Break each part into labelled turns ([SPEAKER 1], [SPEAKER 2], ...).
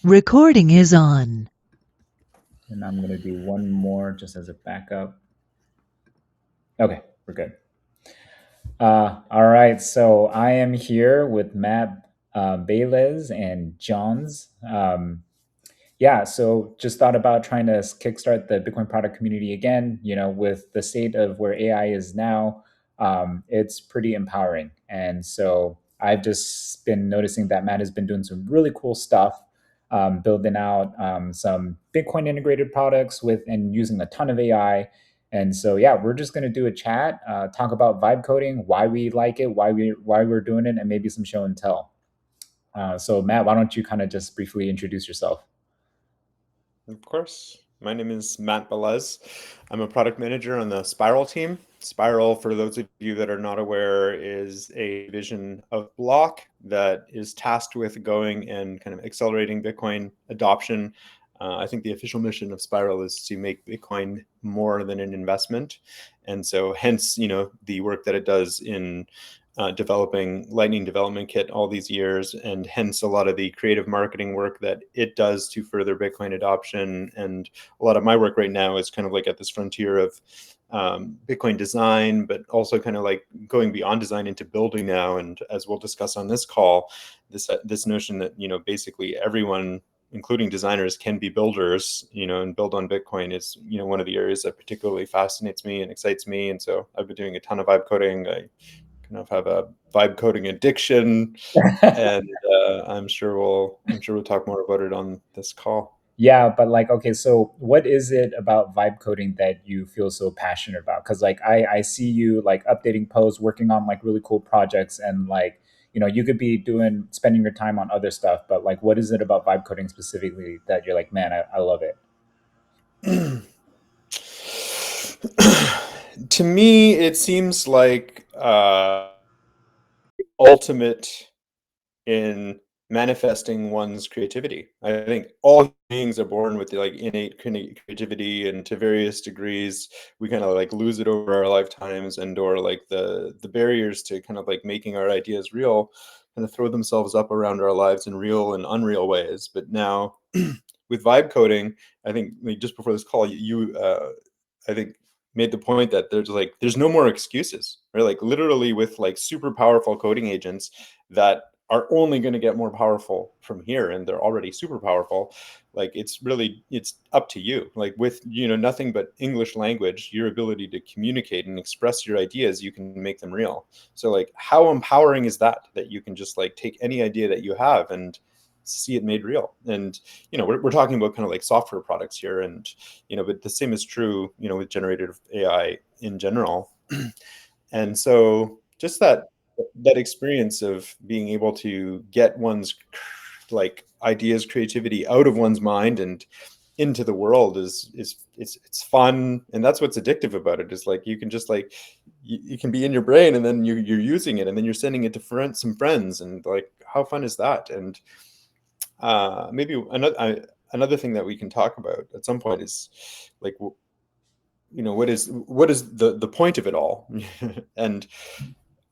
[SPEAKER 1] Recording is on.
[SPEAKER 2] And I'm going to do one more just as a backup. Okay, we're good. All right, so I am here with Matt Balez and Johns. Yeah, so just thought about trying to kickstart the Bitcoin product community again. With the state of where AI is now, it's pretty empowering. And so I've just been noticing that Matt has been doing some really cool stuff, building out some Bitcoin integrated products with and using a ton of AI. And so yeah, we're just gonna do a chat, talk about vibe coding, why we like it, why we're doing it, and maybe some show and tell. So Matt, why don't you kind of just briefly introduce yourself?
[SPEAKER 3] Of course. My name is Matt Balez. I'm a product manager on the Spiral team. Spiral, for those of you that are not aware, is a division of Block that is tasked with going and kind of accelerating Bitcoin adoption. I think the official mission of Spiral is to make Bitcoin more than an investment. And so hence, the work that it does in developing Lightning Development Kit all these years, and hence a lot of the creative marketing work that it does to further Bitcoin adoption. And a lot of my work right now is kind of like at this frontier of Bitcoin design, but also kind of like going beyond design into building now. And as we'll discuss on this call, this notion that basically everyone, including designers, can be builders, and build on Bitcoin is one of the areas that particularly fascinates me and excites me. And so I've been doing a ton of vibe coding. I kind of have a vibe coding addiction, and I'm sure we'll talk more about it on this call.
[SPEAKER 2] Yeah, but like, okay, so what is it about vibe coding that you feel so passionate about? Because like I see you like updating posts, working on like really cool projects, and like you could be doing spending your time on other stuff, but like, what is it about vibe coding specifically that you're like, man, I love it?
[SPEAKER 3] To me, it seems like ultimate in manifesting one's creativity. I think all beings are born with like innate creativity, and to various degrees, we kind of like lose it over our lifetimes, and or like the barriers to kind of like making our ideas real kind of throw themselves up around our lives in real and unreal ways. But now with vibe coding, I think like, just before this call, I think made the point that there's no more excuses, right? Like literally with like super powerful coding agents that are only going to get more powerful from here, and they're already super powerful. Like it's up to you. Like with nothing but English language, your ability to communicate and express your ideas, you can make them real. So like how empowering is that you can just like take any idea that you have and see it made real. And we're talking about kind of like software products here, and but the same is true with generative AI in general. And so just that experience of being able to get one's like ideas, creativity out of one's mind and into the world is it's fun. And that's what's addictive about it, is like you can just like you can be in your brain, and then you're using it, and then you're sending it to some friends, and like how fun is that? And maybe another thing that we can talk about at some point is like what is the point of it all? And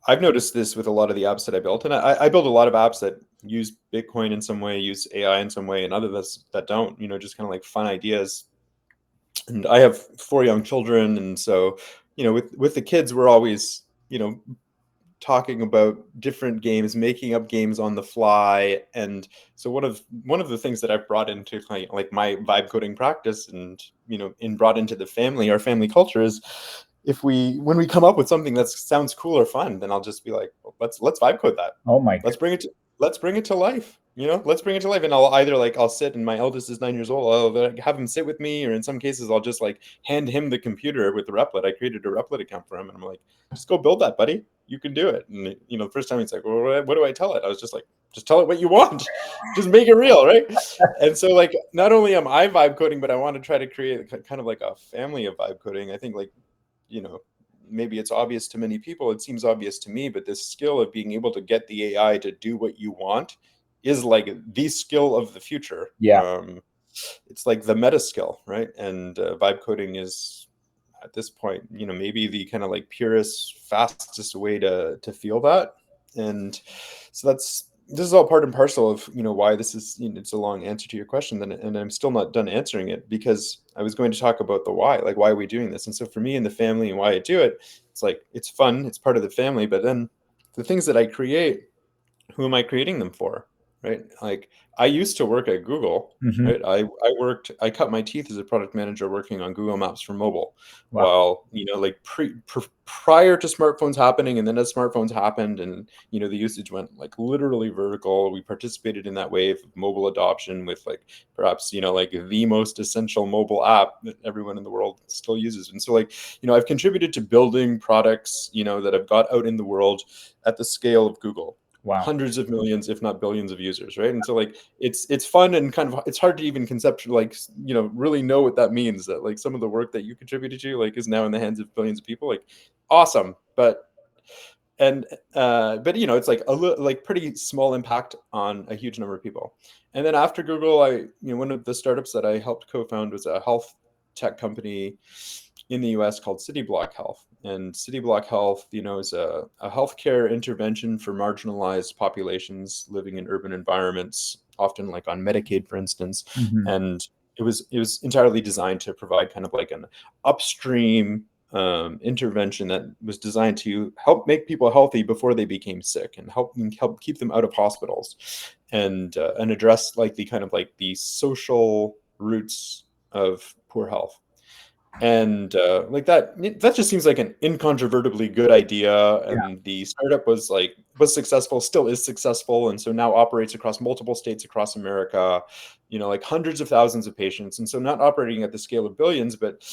[SPEAKER 3] I've noticed this with a lot of the apps that I built, and I build a lot of apps that use Bitcoin in some way, use AI in some way, and others that don't. Just kind of like fun ideas. And I have 4 young children, and so with the kids, we're always talking about different games, making up games on the fly. And so one of the things that I've brought into like my vibe coding practice, and brought into our family culture, is if when we come up with something that sounds cool or fun, then I'll just be like, well, let's vibe code that.
[SPEAKER 2] Oh my
[SPEAKER 3] Let's
[SPEAKER 2] god.
[SPEAKER 3] bring it to life. Let's bring it to life. And I'll either like I'll sit, and my eldest is 9 years old. I'll like, have him sit with me, or in some cases I'll just like hand him the computer with the Replit. I created a Replit account for him, and I'm like, just go build that, buddy. You can do it. And the first time he's like, well, what do I tell it? I was just like, just tell it what you want. Just make it real, right? And so like not only am I vibe coding, but I want to try to create kind of like a family of vibe coding. I think like you know maybe it's obvious to many people, it seems obvious to me, but this skill of being able to get the AI to do what you want is like the skill of the future.
[SPEAKER 2] Yeah.
[SPEAKER 3] It's like the meta skill, right? And vibe coding is at this point maybe the kind of like purest, fastest way to feel that. And so this is all part and parcel of why this is, it's a long answer to your question, and I'm still not done answering it, because I was going to talk about the why, like why are we doing this. And so for me and the family and why I do it, it's like it's fun, it's part of the family, but then the things that I create, who am I creating them for? Right? Like I used to work at Google,
[SPEAKER 2] Hmm.
[SPEAKER 3] right? I cut my teeth as a product manager working on Google Maps for mobile,
[SPEAKER 2] Wow.
[SPEAKER 3] while like prior to smartphones happening, and then as smartphones happened, and the usage went like literally vertical. We participated in that wave of mobile adoption with like perhaps like the most essential mobile app that everyone in the world still uses. And so like I've contributed to building products that have got out in the world at the scale of Google,
[SPEAKER 2] Wow.
[SPEAKER 3] hundreds of millions, if not billions of users, right? And so like it's fun, and kind of it's hard to even conceptualize, like really know what that means, that like some of the work that you contributed to like is now in the hands of billions of people. Like awesome. And but it's like like pretty small impact on a huge number of people. And then after Google, one of the startups that I helped co-found was a health tech company in the US called City Block Health. And City Block Health, is a healthcare intervention for marginalized populations living in urban environments, often like on Medicaid, for instance.
[SPEAKER 2] Hmm.
[SPEAKER 3] And it was entirely designed to provide kind of like an upstream intervention that was designed to help make people healthy before they became sick, and help keep them out of hospitals, and address like the kind of like the social roots of poor health. And like that just seems like an incontrovertibly good idea.
[SPEAKER 2] Yeah.
[SPEAKER 3] And the startup was successful, still is successful, and so now operates across multiple states across America, like hundreds of thousands of patients. And so not operating at the scale of billions, but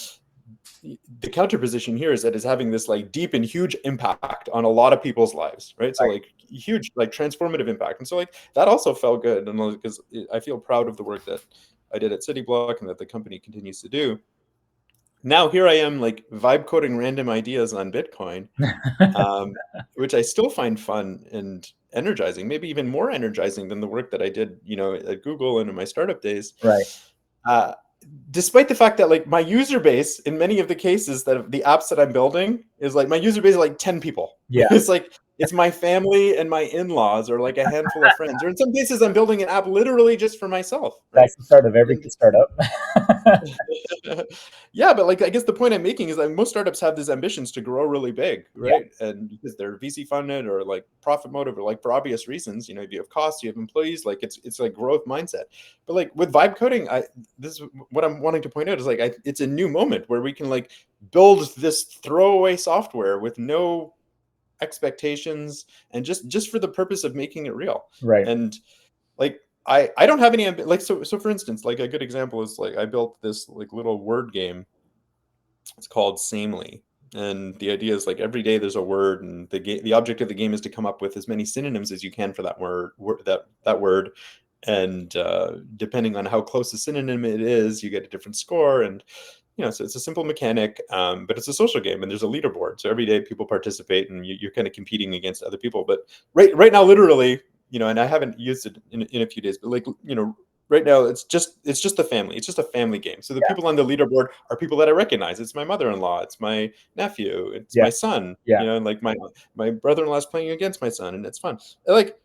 [SPEAKER 3] the counterposition here is that it's having this like deep and huge impact on a lot of people's lives, right? So
[SPEAKER 2] Right.
[SPEAKER 3] like huge, like transformative impact. And so like that also felt good, and because I feel proud of the work that I did at City Block and that the company continues to do. Now here I am like vibe coding random ideas on Bitcoin, um, which I still find fun and energizing, maybe even more energizing than the work that I did, at Google and in my startup days.
[SPEAKER 2] Right.
[SPEAKER 3] Uh, Despite the fact that like my user base in many of the cases that the apps that I'm building is like my user base is like 10 people.
[SPEAKER 2] Yeah.
[SPEAKER 3] It's like it's my family and my in-laws, or like a handful of friends. Or in some cases I'm building an app literally just for myself, right?
[SPEAKER 2] That's the start of every
[SPEAKER 3] And
[SPEAKER 2] good startup.
[SPEAKER 3] yeah, but like I guess the point I'm making is that most startups have these ambitions to grow really big,
[SPEAKER 2] Yeah.
[SPEAKER 3] right? And because they're VC funded or like profit motive, or like for obvious reasons, if you have costs, you have employees, like it's like growth mindset. But like with vibe coding, this is what I'm wanting to point out is like it's a new moment where we can like build this throwaway software with no expectations, and just for the purpose of making it real.
[SPEAKER 2] Right.
[SPEAKER 3] And like I don't have any like so for instance, like a good example is like I built this like little word game. It's called Samely. And the idea is like every day there's a word, and the object of the game is to come up with as many synonyms as you can for that that word. And depending on how close a synonym it is, you get a different score. And so it's a simple mechanic, but it's a social game, and there's a leaderboard. So every day people participate, and you're kind of competing against other people. But right now, literally, and I haven't used it in a few days, but like right now it's just the family. It's just a family game. So the
[SPEAKER 2] Yeah.
[SPEAKER 3] people on the leaderboard are people that I recognize. It's my mother-in-law. It's my nephew. It's
[SPEAKER 2] Yeah.
[SPEAKER 3] my son.
[SPEAKER 2] Yeah.
[SPEAKER 3] And like my brother-in-law is playing against my son, and it's fun. Like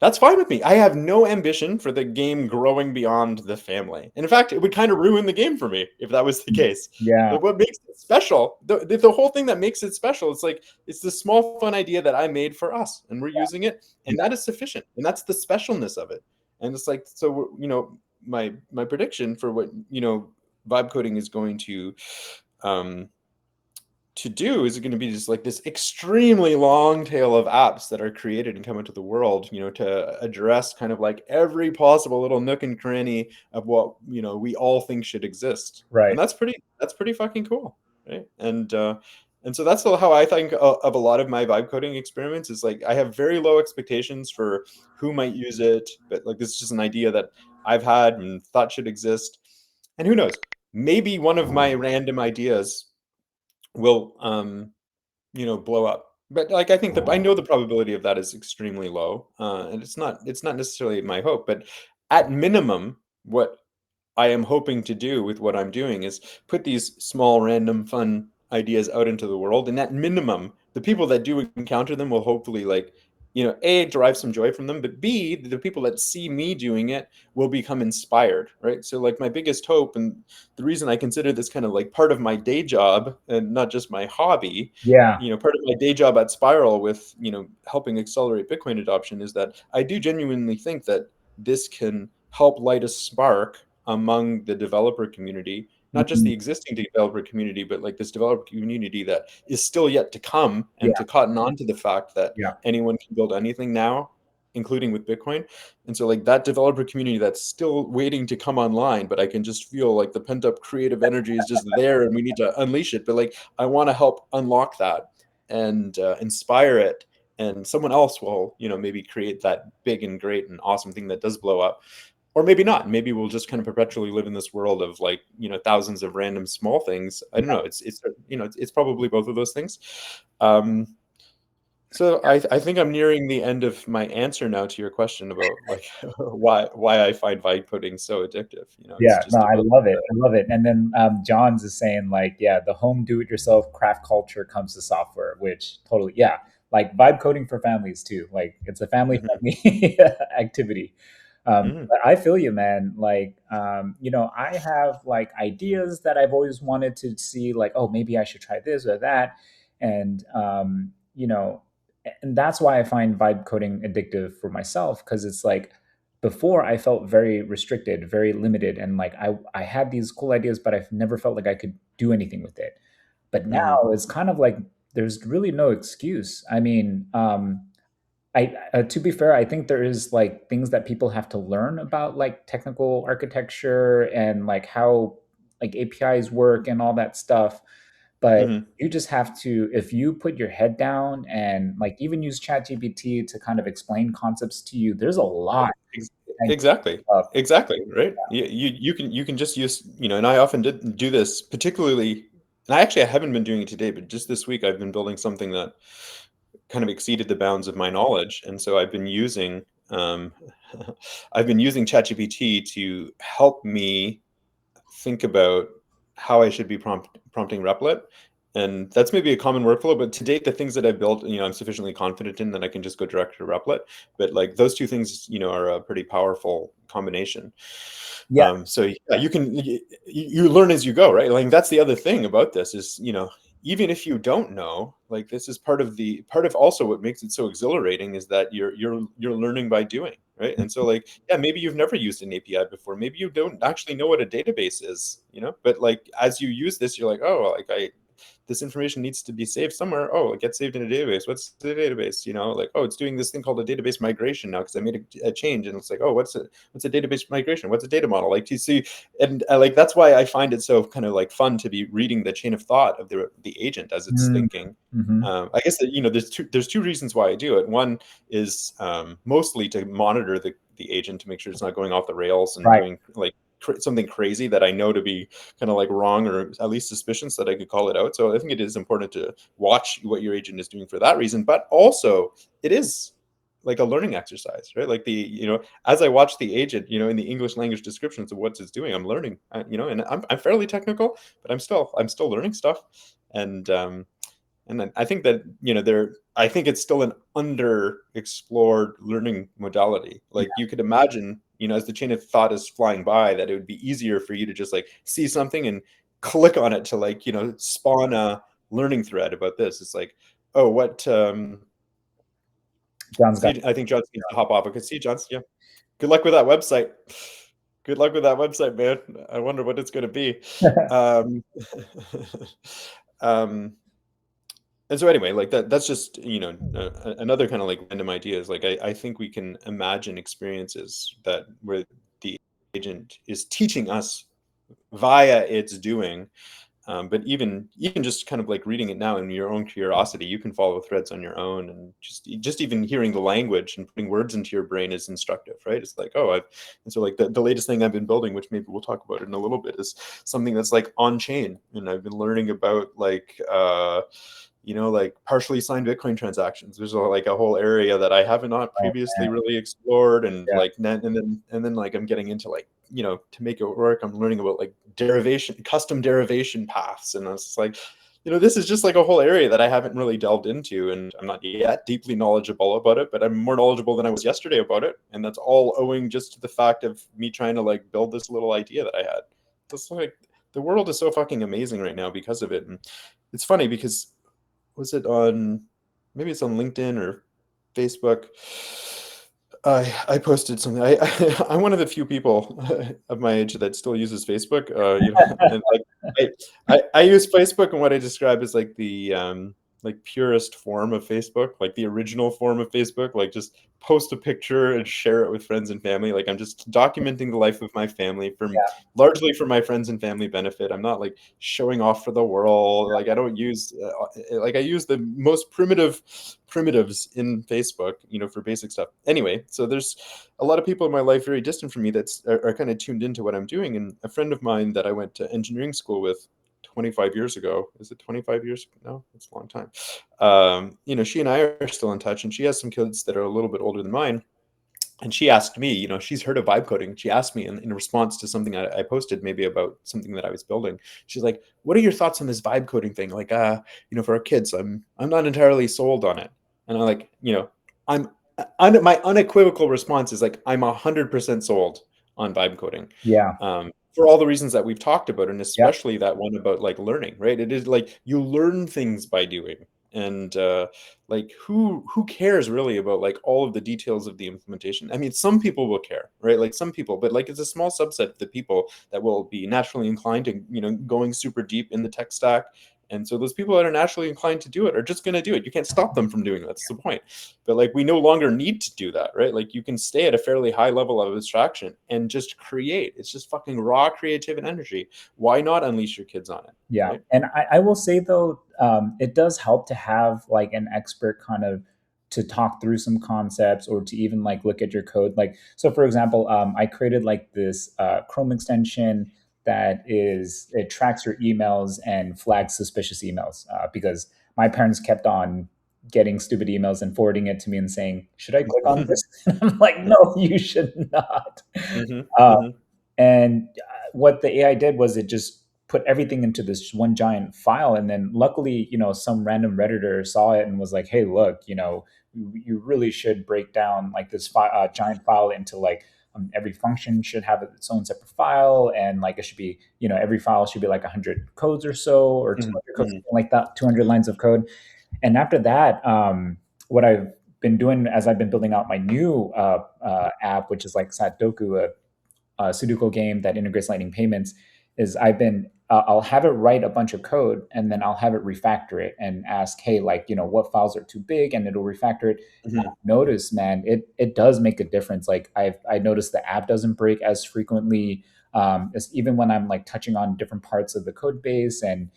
[SPEAKER 3] that's fine with me. I have no ambition for the game growing beyond the family. And in fact, it would kind of ruin the game for me if that was the case.
[SPEAKER 2] Yeah.
[SPEAKER 3] Like what makes it special, the whole thing that makes it special, it's like it's the small fun idea that I made for us, and we're using it, and that is sufficient. And that's the specialness of it. And it's like, so my prediction for what vibe coding is going um to do is going to be just like this extremely long tail of apps that are created and come into the world, to address kind of like every possible little nook and cranny of what, we all think should exist.
[SPEAKER 2] Right.
[SPEAKER 3] And that's pretty fucking cool. Right. And so that's how I think of a lot of my vibe coding experiments is like, I have very low expectations for who might use it, but like, this is just an idea that I've had and thought should exist. And who knows, maybe one of my random ideas will blow up. But like I think that I know the probability of that is extremely low, and it's not necessarily my hope. But at minimum, what I am hoping to do with what I'm doing is put these small random fun ideas out into the world, and at minimum the people that do encounter them will hopefully like A, derive some joy from them, but B, the people that see me doing it will become inspired, right? So like my biggest hope, and the reason I consider this kind of like part of my day job and not just my hobby,
[SPEAKER 2] Yeah.
[SPEAKER 3] part of my day job at Spiral with, helping accelerate Bitcoin adoption, is that I do genuinely think that this can help light a spark among the developer community, not just
[SPEAKER 2] Mhm.
[SPEAKER 3] the existing developer community, but like this developer community that is still yet to come, and
[SPEAKER 2] Yeah.
[SPEAKER 3] to cotton on to the fact that
[SPEAKER 2] Yeah.
[SPEAKER 3] anyone can build anything now, including with Bitcoin. And so like that developer community that's still waiting to come online, but I can just feel like the pent up creative energy is just there and we need to unleash it. But like I want to help unlock that and inspire it. And someone else will, maybe create that big and great and awesome thing that does blow up. Or maybe not. Maybe we'll just kind of perpetually live in this world of like, thousands of random small things. I don't know. It's probably both of those things. Um, so I think I'm nearing the end of my answer now to your question about like why I find vibe coding so addictive. It's
[SPEAKER 2] Yeah, no,
[SPEAKER 3] just
[SPEAKER 2] I
[SPEAKER 3] about
[SPEAKER 2] love it. I love it. And then John's is saying like, yeah, the home do-it-yourself craft culture comes to software, which totally, yeah, like vibe coding for families too. Like it's a
[SPEAKER 3] Mhm,
[SPEAKER 2] family-friendly activity.
[SPEAKER 3] mhm,
[SPEAKER 2] But I feel you, man. Like, I have like ideas that I've always wanted to see, like, oh, maybe I should try this or that, and and that's why I find vibe coding addictive for myself because it's like before I felt very restricted, very limited, and like I had these cool ideas, but I've never felt like I could do anything with it. But
[SPEAKER 3] mhm,
[SPEAKER 2] now it's kind of like there's really no excuse. I mean, I to be fair, I think there is like things that people have to learn about like technical architecture and like how like APIs work and all that stuff. But
[SPEAKER 3] mhm.
[SPEAKER 2] you just have to, if you put your head down and like even use ChatGPT to kind of explain concepts to you, there's a lot
[SPEAKER 3] Ex-
[SPEAKER 2] that you
[SPEAKER 3] Exactly.
[SPEAKER 2] can look up.
[SPEAKER 3] Exactly. Right. You can just use, and I often did do this, particularly, and I haven't been doing it today, but just this week I've been building something that kind of exceeded the bounds of my knowledge. And so um, I've been using ChatGPT to help me think about how I should be prompting Replit. And that's maybe a common workflow, but to date, the things that I've built, I'm sufficiently confident in that I can just go direct to Replit. But like those two things, are a pretty powerful combination.
[SPEAKER 2] Yeah.
[SPEAKER 3] So yeah, you learn as you go, right? Like that's the other thing about this is, even if you don't know, like this is part of also what makes it so exhilarating is that you're learning by doing, right? And so like, yeah, maybe you've never used an API before, maybe you don't actually know what a database is, but like as you use this, you're like, oh, like this information needs to be saved somewhere. Oh, it gets saved in a database. What's the database? Like, oh, it's doing this thing called a database migration now because I made a change, and it's like, oh, what's a database migration? What's a data model? Like, you see, and like that's why I find it so kind of like fun to be reading the chain of thought of the agent as it's thinking.
[SPEAKER 2] Mm-hmm.
[SPEAKER 3] I guess that there's two reasons why I do it. One is mostly to monitor the agent to make sure it's not going off the rails and
[SPEAKER 2] Right.
[SPEAKER 3] doing like something crazy that I know to be kind of like wrong or at least suspicious that I could call it out. So I think it is important to watch what your agent is doing for that reason, but also it is like a learning exercise, right? Like as I watch the agent, in the English language descriptions of what it's doing, I'm learning, and I'm fairly technical, but I'm still learning stuff. And then I think that I think it's still an underexplored learning modality.
[SPEAKER 2] Yeah.
[SPEAKER 3] Like you could imagine, as the chain of thought is flying by, that it would be easier for you to just like see something and click on it to like spawn a learning thread about this. It's like, oh, what?
[SPEAKER 2] John's got.
[SPEAKER 3] See, I think John needs to hop off. Okay, see, John. Yeah, good luck with that website. Good luck with that website, man. I wonder what it's going to be. Um, um, and so anyway, like that's just another kind of like random idea is like I think we can imagine experiences that where the agent is teaching us via its doing, but even just kind of like reading it now in your own curiosity, you can follow threads on your own, and just even hearing the language and putting words into your brain is instructive, right? It's like, oh, and so like the latest thing I've been building, which maybe we'll talk about in a little bit, is something that's like on chain, and I've been learning about like like partially signed Bitcoin transactions. There's like a whole area that I have not
[SPEAKER 2] Oh
[SPEAKER 3] previously
[SPEAKER 2] man.
[SPEAKER 3] really explored, and
[SPEAKER 2] Yeah.
[SPEAKER 3] like and then like I'm getting into like to make it work. I'm learning about like custom derivation paths, and it's like this is just like a whole area that I haven't really delved into, and I'm not yet deeply knowledgeable about it, but I'm more knowledgeable than I was yesterday about it, and that's all owing just to the fact of me trying to like build this little idea that I had. It's like the world is so fucking amazing right now because of it, and it's funny because was it on maybe it's on LinkedIn or Facebook. I posted something. I'm one of the few people of my age that still uses Facebook. And like I use Facebook, and what I describe as like the like purest form of Facebook, like the original form of Facebook, like just post a picture and share it with friends and family. Like I'm just documenting the life of my family from
[SPEAKER 2] Yeah,
[SPEAKER 3] largely for my friends and family benefit. I'm not like showing off for the world. Like I don't use like I use the most primitives in Facebook, for basic stuff. Anyway, so there's a lot of people in my life very distant from me that's are kind of tuned into what I'm doing. And a friend of mine that I went to engineering school with 25 years ago, is it 25 years? No, it's a long time. She and I are still in touch, and she has some kids that are a little bit older than mine. And she asked me, she's heard of vibe coding. She asked me in response to something I posted, maybe about something that I was building. She's like, "What are your thoughts on this vibe coding thing? Like, for our kids, I'm not entirely sold on it." And I'm like, I'm my unequivocal response is like, I'm 100% sold on vibe coding.
[SPEAKER 2] yeah,
[SPEAKER 3] For all the reasons that we've talked about, and
[SPEAKER 2] yeah,
[SPEAKER 3] especially that one about like learning, right? It is like you learn things by doing, and like who cares really about like all of the details of the implementation? I mean, some people will care, right? Like some people, but like it's a small subset of the people that will be naturally inclined to going super deep in the tech stack. And so those people that are naturally inclined to do it are just going to do it. You can't stop them from doing it. That's the point. But like we no longer need to do that, right? Like you can stay at a fairly high level of abstraction and just create. It's just fucking raw creative and energy. Why not unleash your kids on it,
[SPEAKER 2] yeah.
[SPEAKER 3] right?
[SPEAKER 2] And I will say though, it does help to have like an expert kind of to talk through some concepts or to even like look at your code. Like, so for example, I created like this Chrome extension that it tracks your emails and flags suspicious emails because my parents kept on getting stupid emails and forwarding it to me and saying, "Should I click on this?" And I'm like, "No, you should not."
[SPEAKER 3] Hmm.
[SPEAKER 2] Uh,
[SPEAKER 3] Hmm.
[SPEAKER 2] and what the AI did was it just put everything into this one giant file. And then luckily, some random Redditor saw it and was like, "Hey, look, you really should break down like this giant file into like every function should have its own separate file. And like it should be, every file should be like 100 codes or so, or
[SPEAKER 3] Hmm.
[SPEAKER 2] 200 codes,
[SPEAKER 3] Hmm.
[SPEAKER 2] something like that, 200 lines of code." And after that, what I've been doing as I've been building out my new app, which is like Satdoku, Sudoku game that integrates Lightning payments, is I'll have it write a bunch of code and then I'll have it refactor it and ask, "Hey, like, what files are too big?" And it'll refactor it. And
[SPEAKER 3] Hmm.
[SPEAKER 2] I've noticed, man, it does make a difference. Like I noticed the app doesn't break as frequently. Even when I'm like touching on different parts of the code base, and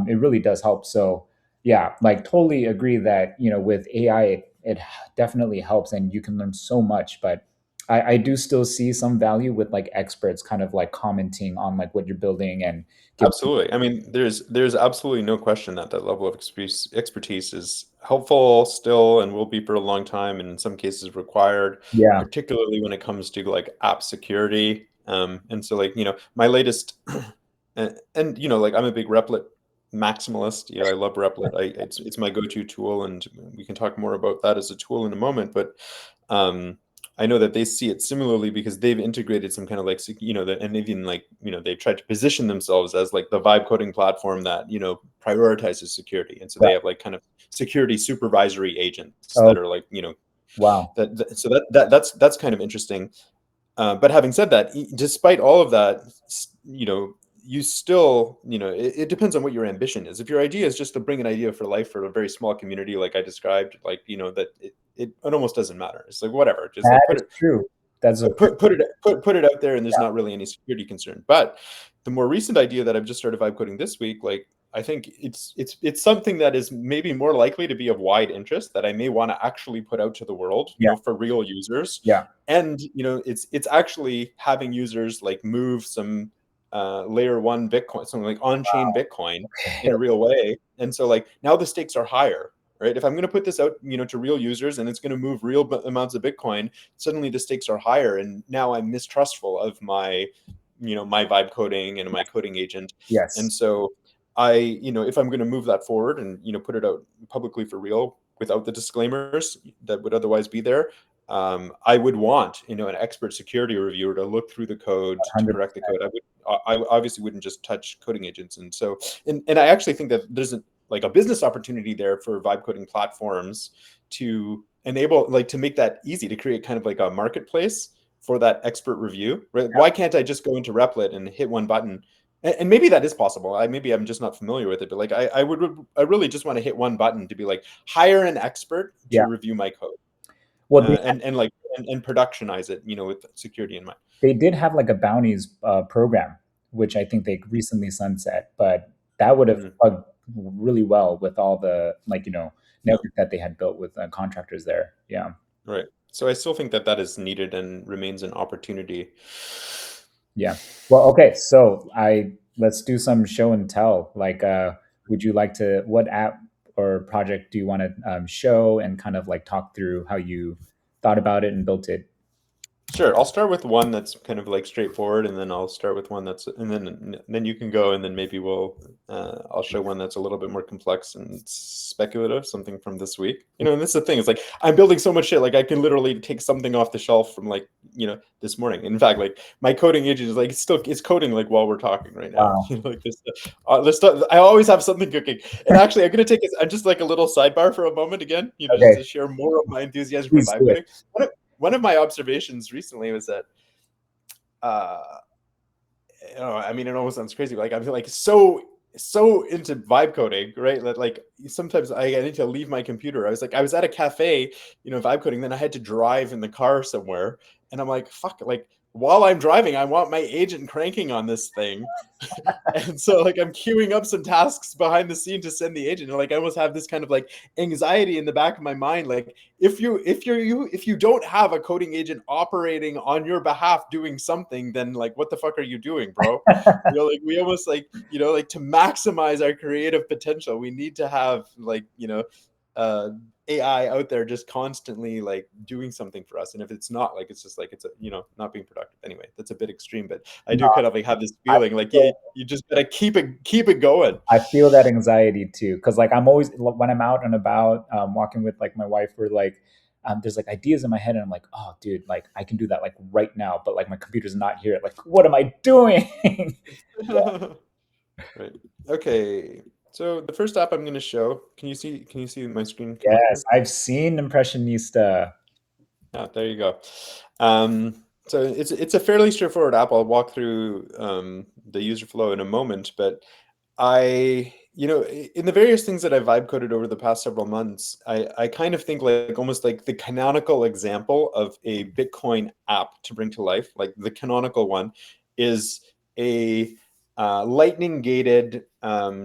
[SPEAKER 2] it really does help. So yeah, like totally agree that with AI, it definitely helps and you can learn so much. But I do still see some value with like experts kind of like commenting on like what you're building and give.
[SPEAKER 3] Absolutely. I mean, there's absolutely no question that that level of expertise is helpful still and will be for a long time, and in some cases required,
[SPEAKER 2] Yeah.
[SPEAKER 3] particularly when it comes to like app security. And so like, my latest and like I'm a big Replit maximalist. I love Replit. It's my go-to tool, and we can talk more about that as a tool in a moment. But um, I know that they see it similarly because they've integrated some kind of like and they've even like they've tried to position themselves as like the vibe coding platform that prioritizes security, and so they
[SPEAKER 2] Right.
[SPEAKER 3] have like kind of security supervisory agents
[SPEAKER 2] Oh,
[SPEAKER 3] that are like
[SPEAKER 2] wow.
[SPEAKER 3] so that's kind of interesting. But having said that, despite all of that, you still, it depends on what your ambition is. If your idea is just to bring an idea for life for a very small community, like I described, like, that it almost doesn't matter. It's like, whatever, just
[SPEAKER 2] That
[SPEAKER 3] like
[SPEAKER 2] is true. That's a
[SPEAKER 3] put it out there, and there's not really any security concern. But the more recent idea that I've just started vibe coding this week, like I think it's something that is maybe more likely to be of wide interest that I may want to actually put out to the world,
[SPEAKER 2] yeah,
[SPEAKER 3] for real users.
[SPEAKER 2] yeah.
[SPEAKER 3] And it's actually having users like move some layer one Bitcoin, something like on-chain Bitcoin in a real way. And so like now the stakes are higher, right? If I'm going to put this out, to real users and it's going to move real amounts of Bitcoin, suddenly the stakes are higher. And now I'm mistrustful of my vibe coding and my coding agent. And
[SPEAKER 2] Yes.
[SPEAKER 3] so if I'm going to move that forward and, put it out publicly for real without the disclaimers that would otherwise be there, I would want, an expert security reviewer to look through the code to
[SPEAKER 2] 100.
[SPEAKER 3] correct the code. I obviously wouldn't just touch coding agents. And so, and I actually think that there's a business opportunity there for vibe coding platforms to enable, to make that easy, to create kind of like a marketplace for that expert review, right? Why can't I just go into Replit and hit one button? And maybe that is possible. Maybe I'm just not familiar with it, but like I really just want to hit one button to be like, hire an expert
[SPEAKER 2] Yeah.
[SPEAKER 3] to review my code,
[SPEAKER 2] Well,
[SPEAKER 3] and productionize it, with security in mind.
[SPEAKER 2] they did have like a bounties program, which I think they recently sunset, but that would have plugged really well with all the network that they had built with contractors there. Yeah.
[SPEAKER 3] Right. So I still think that is needed and remains an opportunity.
[SPEAKER 2] Yeah. Well, okay. So let's do some show and tell. Like, would you like to? What app or project do you want to show and kind of like talk through how you thought about it and built it?
[SPEAKER 3] Sure. I'll start with one that's kind of like straightforward, and then I'll start with one and then you can go, and then maybe I'll show one that's a little bit more complex and speculative, something from this week. And this is the thing. It's like I'm building so much shit. Like I can literally take something off the shelf from this morning. In fact, like my coding agent is like it's coding like while we're talking right now.
[SPEAKER 2] Wow.
[SPEAKER 3] Like this stuff. I always have something cooking. And actually, I'm gonna take it. I'm just like a little sidebar for a moment again.
[SPEAKER 2] Okay.
[SPEAKER 3] Just to share more of my enthusiasm for
[SPEAKER 2] Please
[SPEAKER 3] vibe
[SPEAKER 2] do
[SPEAKER 3] coding.
[SPEAKER 2] it.
[SPEAKER 3] One of my observations recently was that, it almost sounds crazy, but like I'm like so into vibe coding, right? That like sometimes I need to leave my computer. I was at a cafe, vibe coding, then I had to drive in the car somewhere, and I'm like, fuck, like while I'm driving, I want my agent cranking on this thing. And so like I'm queuing up some tasks behind the scene to send the agent. And like I almost have this kind of like anxiety in the back of my mind. Like if you don't have a coding agent operating on your behalf doing something, then like what the fuck are you doing, bro? Like we almost like to maximize our creative potential, we need to have AI out there just constantly like doing something for us. And if it's not, like it's just like it's not being productive. Anyway, that's a bit extreme, but I do kind of like have this feeling like you just gotta keep it going.
[SPEAKER 2] I feel that anxiety too, because like I'm always, when I'm out and about walking with like my wife, we're like there's like ideas in my head and I'm like, oh dude, like I can do that like right now, but like my computer's not here, like what am I doing?
[SPEAKER 3] Right. Okay. So the first app I'm going to show, can you see my screen come up
[SPEAKER 2] Yes, I've seen Impressionista.
[SPEAKER 3] here? There you go. So it's a fairly straightforward app. I'll walk through the user flow in a moment, but in the various things that I vibe coded over the past several months, I kind of think like almost like the canonical example of a Bitcoin app to bring to life, like the canonical one is a lightning gated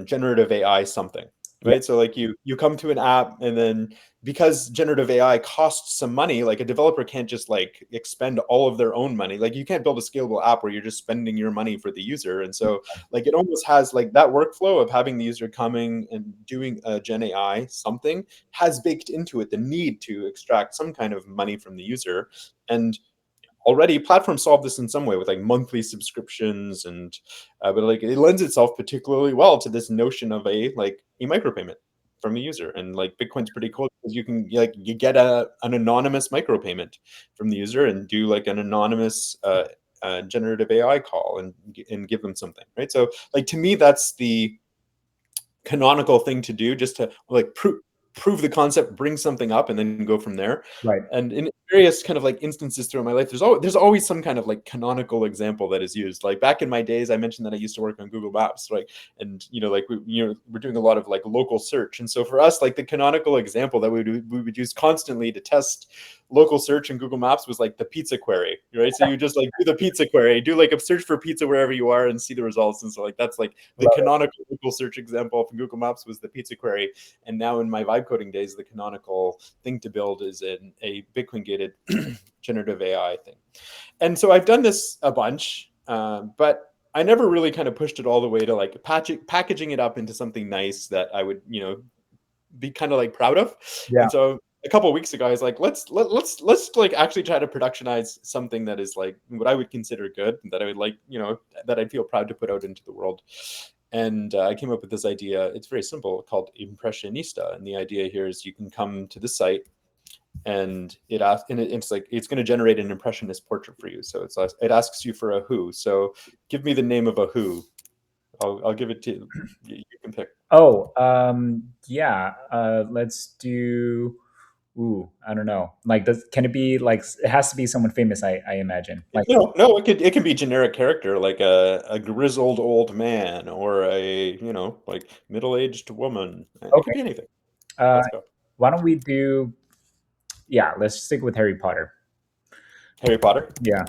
[SPEAKER 3] generative AI something, right?
[SPEAKER 2] Yeah.
[SPEAKER 3] So like you come to an app, and then because generative AI costs some money, like a developer can't just like expend all of their own money. Like you can't build a scalable app where you're just spending your money for the user. And so like it almost has like that workflow of having the user coming and doing a Gen AI something has baked into it the need to extract some kind of money from the user. And already platforms solve this in some way with like monthly subscriptions, and but like it lends itself particularly well to this notion of a micropayment from a user. And like Bitcoin's pretty cool because you get an anonymous micropayment from the user and do like an anonymous generative AI call and give them something, right? So like to me that's the canonical thing to do, just to like prove the concept, bring something up, and then go from there.
[SPEAKER 2] Right.
[SPEAKER 3] And in various kind of like instances throughout my life, there's always some kind of like canonical example that is used. Like back in my days, I mentioned that I used to work on Google Maps, right? And we're doing a lot of like local search, and so for us, like the canonical example that we would use constantly to test local search in Google Maps was like the pizza query, right? So you just like do the pizza query, do like a search for pizza wherever you are, and see the results. And so like that's like the canonical local search example from Google Maps was the pizza query. And now in my vibe coding days, the canonical thing to build is a Bitcoin gated generative AI thing. And so I've done this a bunch, but I never really kind of pushed it all the way to like packaging it up into something nice that I would, be kind of like proud of.
[SPEAKER 2] Yeah.
[SPEAKER 3] And so a couple of weeks ago, I was like, let's like actually try to productionize something that is like what I would consider good, that I would like, that I'd feel proud to put out into the world. And I came up with this idea. It's very simple, called Impressionista. And the idea here is you can come to the site, and it's like it's going to generate an impressionist portrait for you. So it asks you for a who. So give me the name of a who. I'll give it to you. You can pick.
[SPEAKER 2] Oh, yeah. Let's do. Ooh, I don't know. Like, can it be like it has to be someone famous? I imagine. Like,
[SPEAKER 3] No, it can be generic character, like a grizzled old man, or a like middle-aged woman. It could
[SPEAKER 2] okay.
[SPEAKER 3] be anything.
[SPEAKER 2] Uh,
[SPEAKER 3] Let's go.
[SPEAKER 2] why don't we do? Yeah, let's stick with Harry Potter.
[SPEAKER 3] Harry Potter.
[SPEAKER 2] Yeah.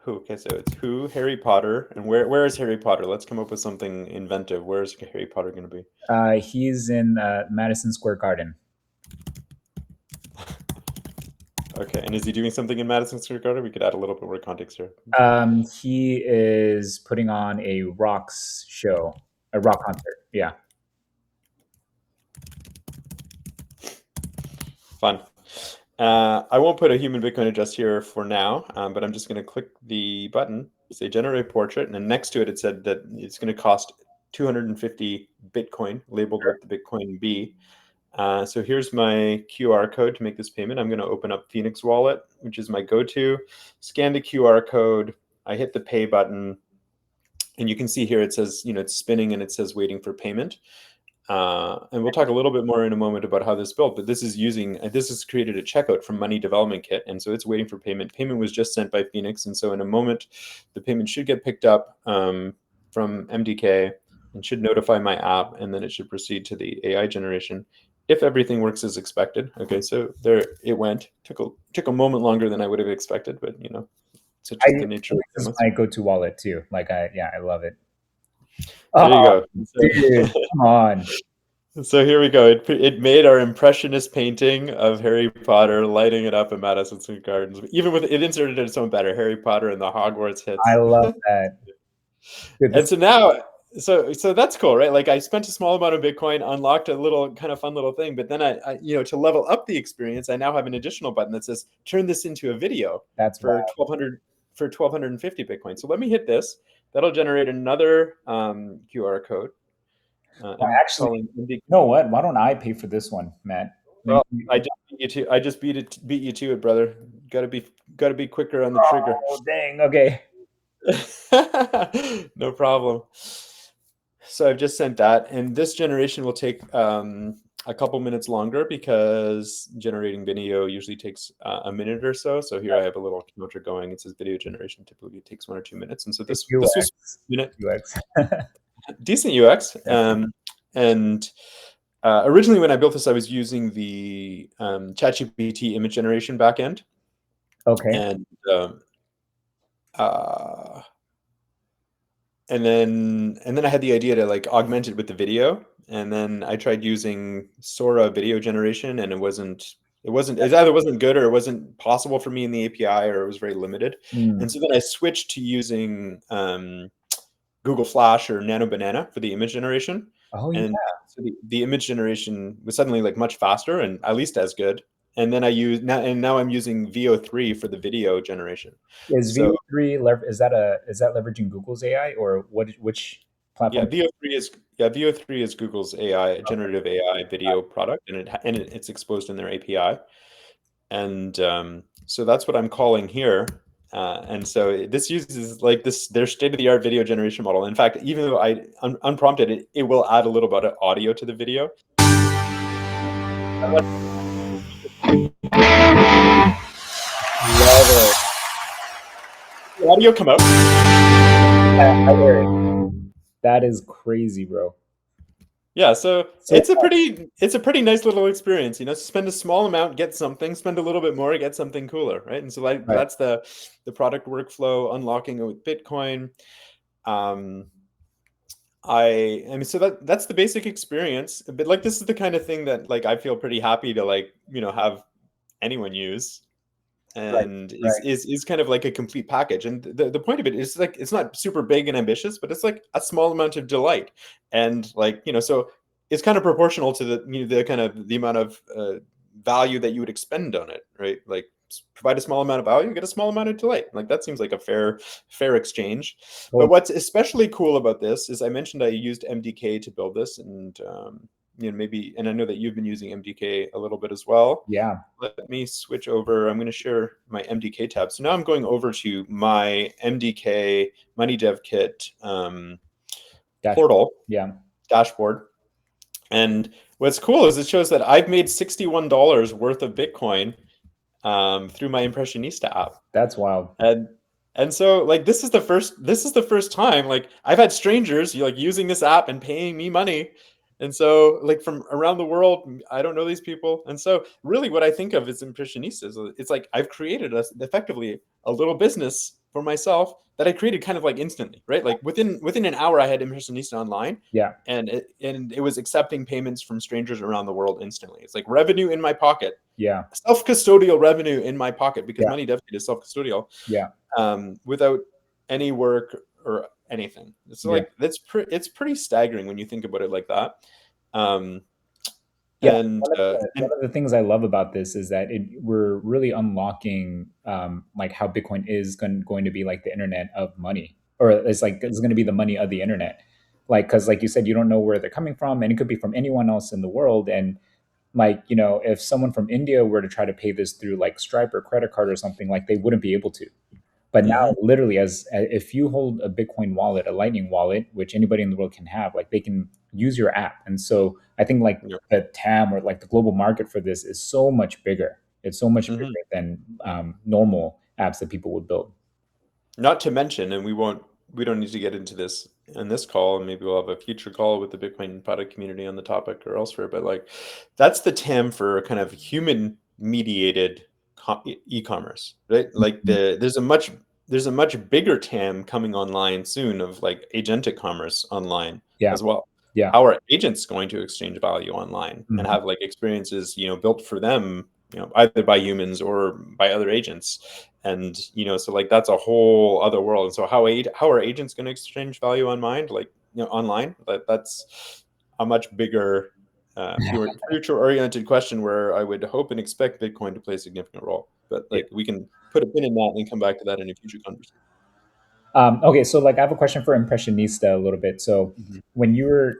[SPEAKER 3] Who? Okay, so it's who, Harry Potter, and where is Harry Potter? Let's come up with something inventive. Where is Harry Potter going to be?
[SPEAKER 2] He's in Madison Square Garden.
[SPEAKER 3] Okay, and is he doing something in Madison Square Garden? We could add a little bit more context here.
[SPEAKER 2] He is putting on a rocks show, a rock concert. Yeah.
[SPEAKER 3] Fun. I won't put a human Bitcoin address here for now, but I'm just going to click the button, say generate portrait, and then next to it, it said that it's going to cost 250 Bitcoin, labeled with the Bitcoin B. So here's my QR code to make this payment. I'm going to open up Phoenix Wallet, which is my go-to. Scan the QR code. I hit the pay button, and you can see here it says, it's spinning and it says waiting for payment. And we'll talk a little bit more in a moment about how this built, but this has created a checkout from Money Development Kit, and so it's waiting for payment. Payment was just sent by Phoenix, and so in a moment, the payment should get picked up from MDK and should notify my app, and then it should proceed to the AI generation if everything works as expected. Okay, so there it went. Took a moment longer than I would have expected, but such is the nature of
[SPEAKER 2] This is
[SPEAKER 3] demos.
[SPEAKER 2] my go-to wallet too. Like, I love it.
[SPEAKER 3] There you
[SPEAKER 2] Oh,
[SPEAKER 3] go.
[SPEAKER 2] dude, come on.
[SPEAKER 3] So here we go. It made our impressionist painting of Harry Potter lighting it up in Madison Square Gardens. Even with it inserted its own banner, Harry Potter and the Hogwarts
[SPEAKER 2] I
[SPEAKER 3] hits.
[SPEAKER 2] love that. Dude,
[SPEAKER 3] And so now, so that's cool, right? Like I spent a small amount of Bitcoin, unlocked a little kind of fun little thing, but then I to level up the experience, I now have an additional button that says turn this into a video
[SPEAKER 2] that's
[SPEAKER 3] for
[SPEAKER 2] wild.
[SPEAKER 3] 1250 Bitcoin. So let me hit this. That'll generate another QR code.
[SPEAKER 2] Well,
[SPEAKER 3] I'm
[SPEAKER 2] actually,
[SPEAKER 3] calling.
[SPEAKER 2] you know what? Why don't I pay for this one, Matt?
[SPEAKER 3] Well, I just beat you to. I just beat you to it, brother. Got to be quicker on the trigger.
[SPEAKER 2] Oh, dang. Okay.
[SPEAKER 3] No problem. So I've just sent that, and this generation will take a couple minutes longer because generating video usually takes a minute or so. So here I have a little counter going. It says video generation typically takes 1 or 2 minutes, and so this was
[SPEAKER 2] UX.
[SPEAKER 3] decent UX.
[SPEAKER 2] Yeah.
[SPEAKER 3] And originally, when I built this, I was using the ChatGPT image generation backend,
[SPEAKER 2] Okay.
[SPEAKER 3] and then I had the idea to like augment it with the video, and then I tried using Sora video generation, and it either wasn't good or it wasn't possible for me in the API, or it was very limited. And so then I switched to using Google Flash or Nano Banana for the image generation.
[SPEAKER 2] Oh, yeah.
[SPEAKER 3] And so the image generation was suddenly like much faster and at least as good. And then now I'm using VO3 for the video generation.
[SPEAKER 2] Is
[SPEAKER 3] So
[SPEAKER 2] VO3 is that leveraging Google's AI or which platform?
[SPEAKER 3] VO3 is Google's AI generative AI video product, and it's exposed in their API. And so that's what I'm calling here. And so this uses like their state-of-the-art video generation model. In fact, even though I unprompted it will add a little bit of audio to the video.
[SPEAKER 2] Love it.
[SPEAKER 3] The audio come out.
[SPEAKER 2] I hear it. That is crazy, bro.
[SPEAKER 3] Yeah, so it's a pretty nice little experience, spend a small amount, get something, spend a little bit more, get something cooler, right? And so that's the product workflow, unlocking it with Bitcoin. So that's the basic experience. But like this is the kind of thing that like I feel pretty happy to like, have anyone use. And is kind of like a complete package. And the point of it is like it's not super big and ambitious, but it's like a small amount of delight. And like, so it's kind of proportional to the kind of the amount of value that you would expend on it, right? Like provide a small amount of value, get a small amount of delay. Like that seems like a fair exchange. But
[SPEAKER 2] Well,
[SPEAKER 3] what's especially cool about this is I mentioned I used MDK to build this, and maybe, and I know that you've been using MDK a little bit as well.
[SPEAKER 2] yeah.
[SPEAKER 3] Let me switch over. I'm going to share my MDK tab. So now I'm going over to my MDK Money Dev Kit
[SPEAKER 2] Dash.
[SPEAKER 3] portal
[SPEAKER 2] Yeah.
[SPEAKER 3] dashboard. And what's cool is it shows that I've made $61 worth of Bitcoin through my Impressionista app.
[SPEAKER 2] That's wild.
[SPEAKER 3] And so like this is the first time like I've had strangers like using this app and paying me money. And so like from around the world, I don't know these people. And so really what I think of is Impressionistas. It's like I've created effectively a little business for myself that I created kind of like instantly, right? Like within an hour I had Impressionista online,
[SPEAKER 2] Yeah.
[SPEAKER 3] and it was accepting payments from strangers around the world instantly. It's like revenue in my pocket,
[SPEAKER 2] Yeah.
[SPEAKER 3] self-custodial revenue in my pocket, because
[SPEAKER 2] Yeah.
[SPEAKER 3] Money Dev is self-custodial,
[SPEAKER 2] Yeah.
[SPEAKER 3] without any work or anything. So
[SPEAKER 2] Yeah.
[SPEAKER 3] like it's pretty staggering when you think about it like that. Um,
[SPEAKER 2] Yeah,
[SPEAKER 3] and
[SPEAKER 2] one of the things I love about this is that we're really unlocking like how Bitcoin is going to be like the internet of money, or it's going to be the money of the internet. Like, because like you said, you don't know where they're coming from, and it could be from anyone else in the world. And like, if someone from India were to try to pay this through like Stripe or credit card or something, like they wouldn't be able to. But now,
[SPEAKER 3] mhm,
[SPEAKER 2] literally, as if you hold a Bitcoin wallet, a Lightning wallet, which anybody in the world can have, like they can use your app. And so I think like
[SPEAKER 3] yeah,
[SPEAKER 2] the TAM, or like the global market for this, is so much bigger. It's so much bigger
[SPEAKER 3] mhm.
[SPEAKER 2] than normal apps that people would build.
[SPEAKER 3] Not to mention, and we don't need to get into this in this call, and maybe we'll have a future call with the Bitcoin product community on the topic or elsewhere, but like that's the TAM for kind of human mediated e-commerce, right? Like
[SPEAKER 2] Mhm.
[SPEAKER 3] there's a much bigger TAM coming online soon of like agentic commerce online
[SPEAKER 2] Yeah,
[SPEAKER 3] as well.
[SPEAKER 2] yeah,
[SPEAKER 3] How are agents going to exchange value online and
[SPEAKER 2] mhm,
[SPEAKER 3] have like experiences, built for them, either by humans or by other agents? And so like that's a whole other world. And so how are agents going to exchange value on mind, like online? That's a much bigger future oriented question, where I would hope and expect Bitcoin to play a significant role. But
[SPEAKER 2] yeah.
[SPEAKER 3] like we can put a pin in that and come back to that in a future conversation.
[SPEAKER 2] Okay, so like I have a question for Impressionista a little bit. So
[SPEAKER 3] Mhm.
[SPEAKER 2] when you were,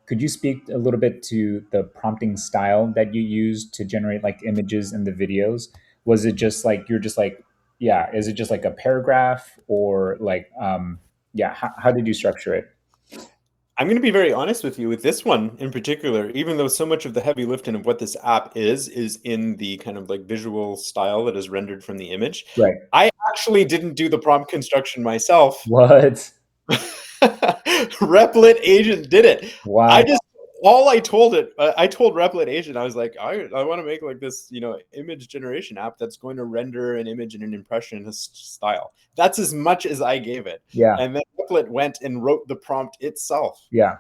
[SPEAKER 2] could you speak a little bit to the prompting style that you used to generate like images in the videos? Was it just like you're just like, yeah, is it just like a paragraph, or like, yeah, how did you structure it?
[SPEAKER 3] I'm going to be very honest with you with this one in particular, even though so much of the heavy lifting of what this app is in the kind of like visual style that is rendered from the image.
[SPEAKER 2] Right.
[SPEAKER 3] I actually didn't do the prompt construction myself.
[SPEAKER 2] What?
[SPEAKER 3] Replit agent did it. I
[SPEAKER 2] Wow.
[SPEAKER 3] just all I told it, I told Replit agent, I was like, I want to make like this, image generation app that's going to render an image in an impressionist style. That's as much as I gave it.
[SPEAKER 2] Yeah.
[SPEAKER 3] And then Replit went and wrote the prompt itself.
[SPEAKER 2] Yeah.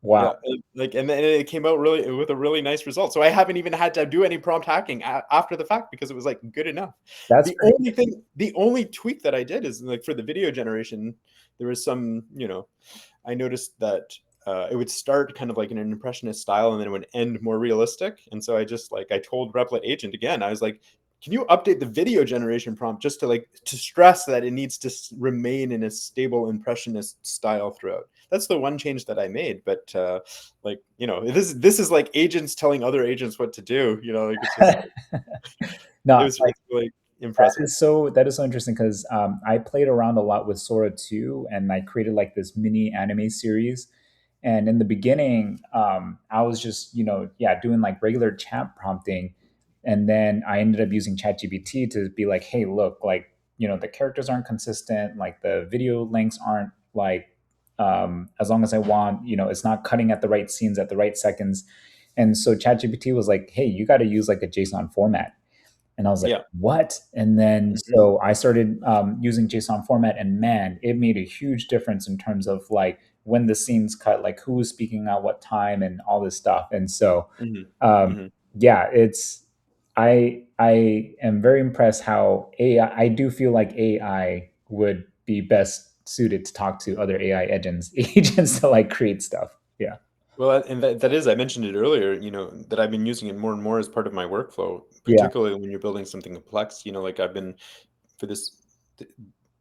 [SPEAKER 2] Wow.
[SPEAKER 3] Yeah, and then it came out really with a really nice result. So I haven't even had to do any prompt hacking after the fact, because it was like good enough.
[SPEAKER 2] That's pretty.
[SPEAKER 3] The only tweak that I did is like for the video generation, there was some, I noticed that it would start kind of like in an impressionist style, and then it would end more realistic. And so I just like I told Replit agent again, I was like, can you update the video generation prompt just to stress that it needs to remain in a stable impressionist style throughout? That's the one change that I made. But like this is like agents telling other agents what to do. Like it's just
[SPEAKER 2] No, like
[SPEAKER 3] it's really
[SPEAKER 2] that
[SPEAKER 3] impressive.
[SPEAKER 2] is so interesting because I played around a lot with Sora 2, and I created like this mini anime series. And in the beginning, I was just yeah, doing like regular chat prompting, and then I ended up using ChatGPT to be like, hey, look, like the characters aren't consistent, like the video lengths aren't like as long as I want, it's not cutting at the right scenes at the right seconds. And so ChatGPT was like, hey, you got to use like a JSON format. And I was like,
[SPEAKER 3] Yeah.
[SPEAKER 2] what? And then
[SPEAKER 3] Mhm.
[SPEAKER 2] so I started using JSON format, and man, it made a huge difference in terms of like when the scenes cut, like who was speaking at what time, and all this stuff. And so,
[SPEAKER 3] Mhm.
[SPEAKER 2] um,
[SPEAKER 3] Mhm.
[SPEAKER 2] yeah, I am very impressed how AI. I do feel like AI would be best suited to talk to other AI agents agents to like create stuff. Yeah.
[SPEAKER 3] Well, and that is, I mentioned it earlier, that I've been using it more and more as part of my workflow,
[SPEAKER 2] Yeah.
[SPEAKER 3] particularly when you're building something complex. Like I've been for this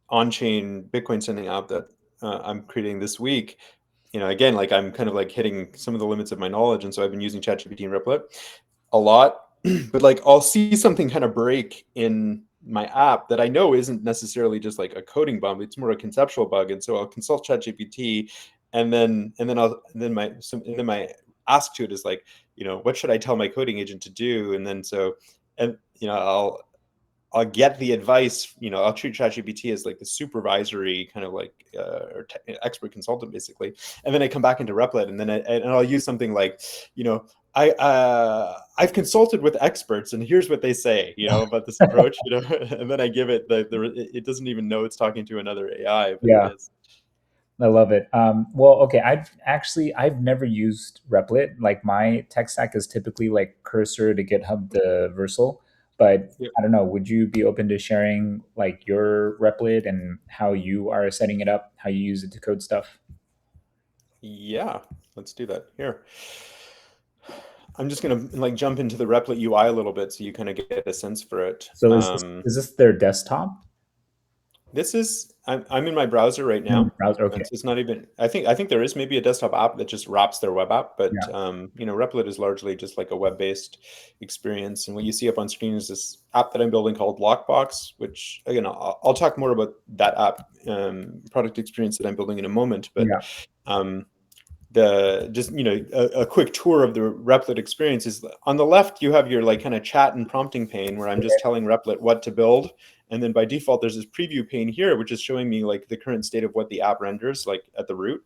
[SPEAKER 3] on-chain Bitcoin sending app that I'm creating this week. Again, like I'm kind of like hitting some of the limits of my knowledge, and so I've been using ChatGPT and Replit a lot. But like I'll see something kind of break in my app that I know isn't necessarily just like a coding bug; it's more a conceptual bug. And so I'll consult ChatGPT, and then my ask to it is like, what should I tell my coding agent to do? And then so and I'll get the advice, I'll treat ChatGPT as like the supervisory kind of like expert consultant basically. And then I come back into Replit, and I'll use something like, I've consulted with experts and here's what they say, about this approach, and then I give it it doesn't even know it's talking to another AI, but it
[SPEAKER 2] Yeah.
[SPEAKER 3] is.
[SPEAKER 2] I love it. Well, okay. I've never used Replit. Like my tech stack is typically like Cursor to GitHub to Versal, but
[SPEAKER 3] Yep.
[SPEAKER 2] I don't know. Would you be open to sharing like your Replit and how you are setting it up, how you use it to code stuff?
[SPEAKER 3] Yeah, let's do that here. I'm just gonna like jump into the Replit UI a little bit so you kind of get a sense for it.
[SPEAKER 2] So is this their desktop?
[SPEAKER 3] This is I'm in my browser right
[SPEAKER 2] In the
[SPEAKER 3] now.
[SPEAKER 2] browser? Okay.
[SPEAKER 3] It's not even. I think there is maybe a desktop app that just wraps their web app, but
[SPEAKER 2] Yeah.
[SPEAKER 3] Replit is largely just like a web-based experience. And what you see up on screen is this app that I'm building called Lockbox, which again I'll talk more about that app product experience that I'm building in a moment. But
[SPEAKER 2] Yeah.
[SPEAKER 3] um, the just a quick tour of the Replit experience is on the left. You have your like kind of chat and prompting pane where I'm just telling Replit what to build, and then by default there's this preview pane here which is showing me like the current state of what the app renders like at the root.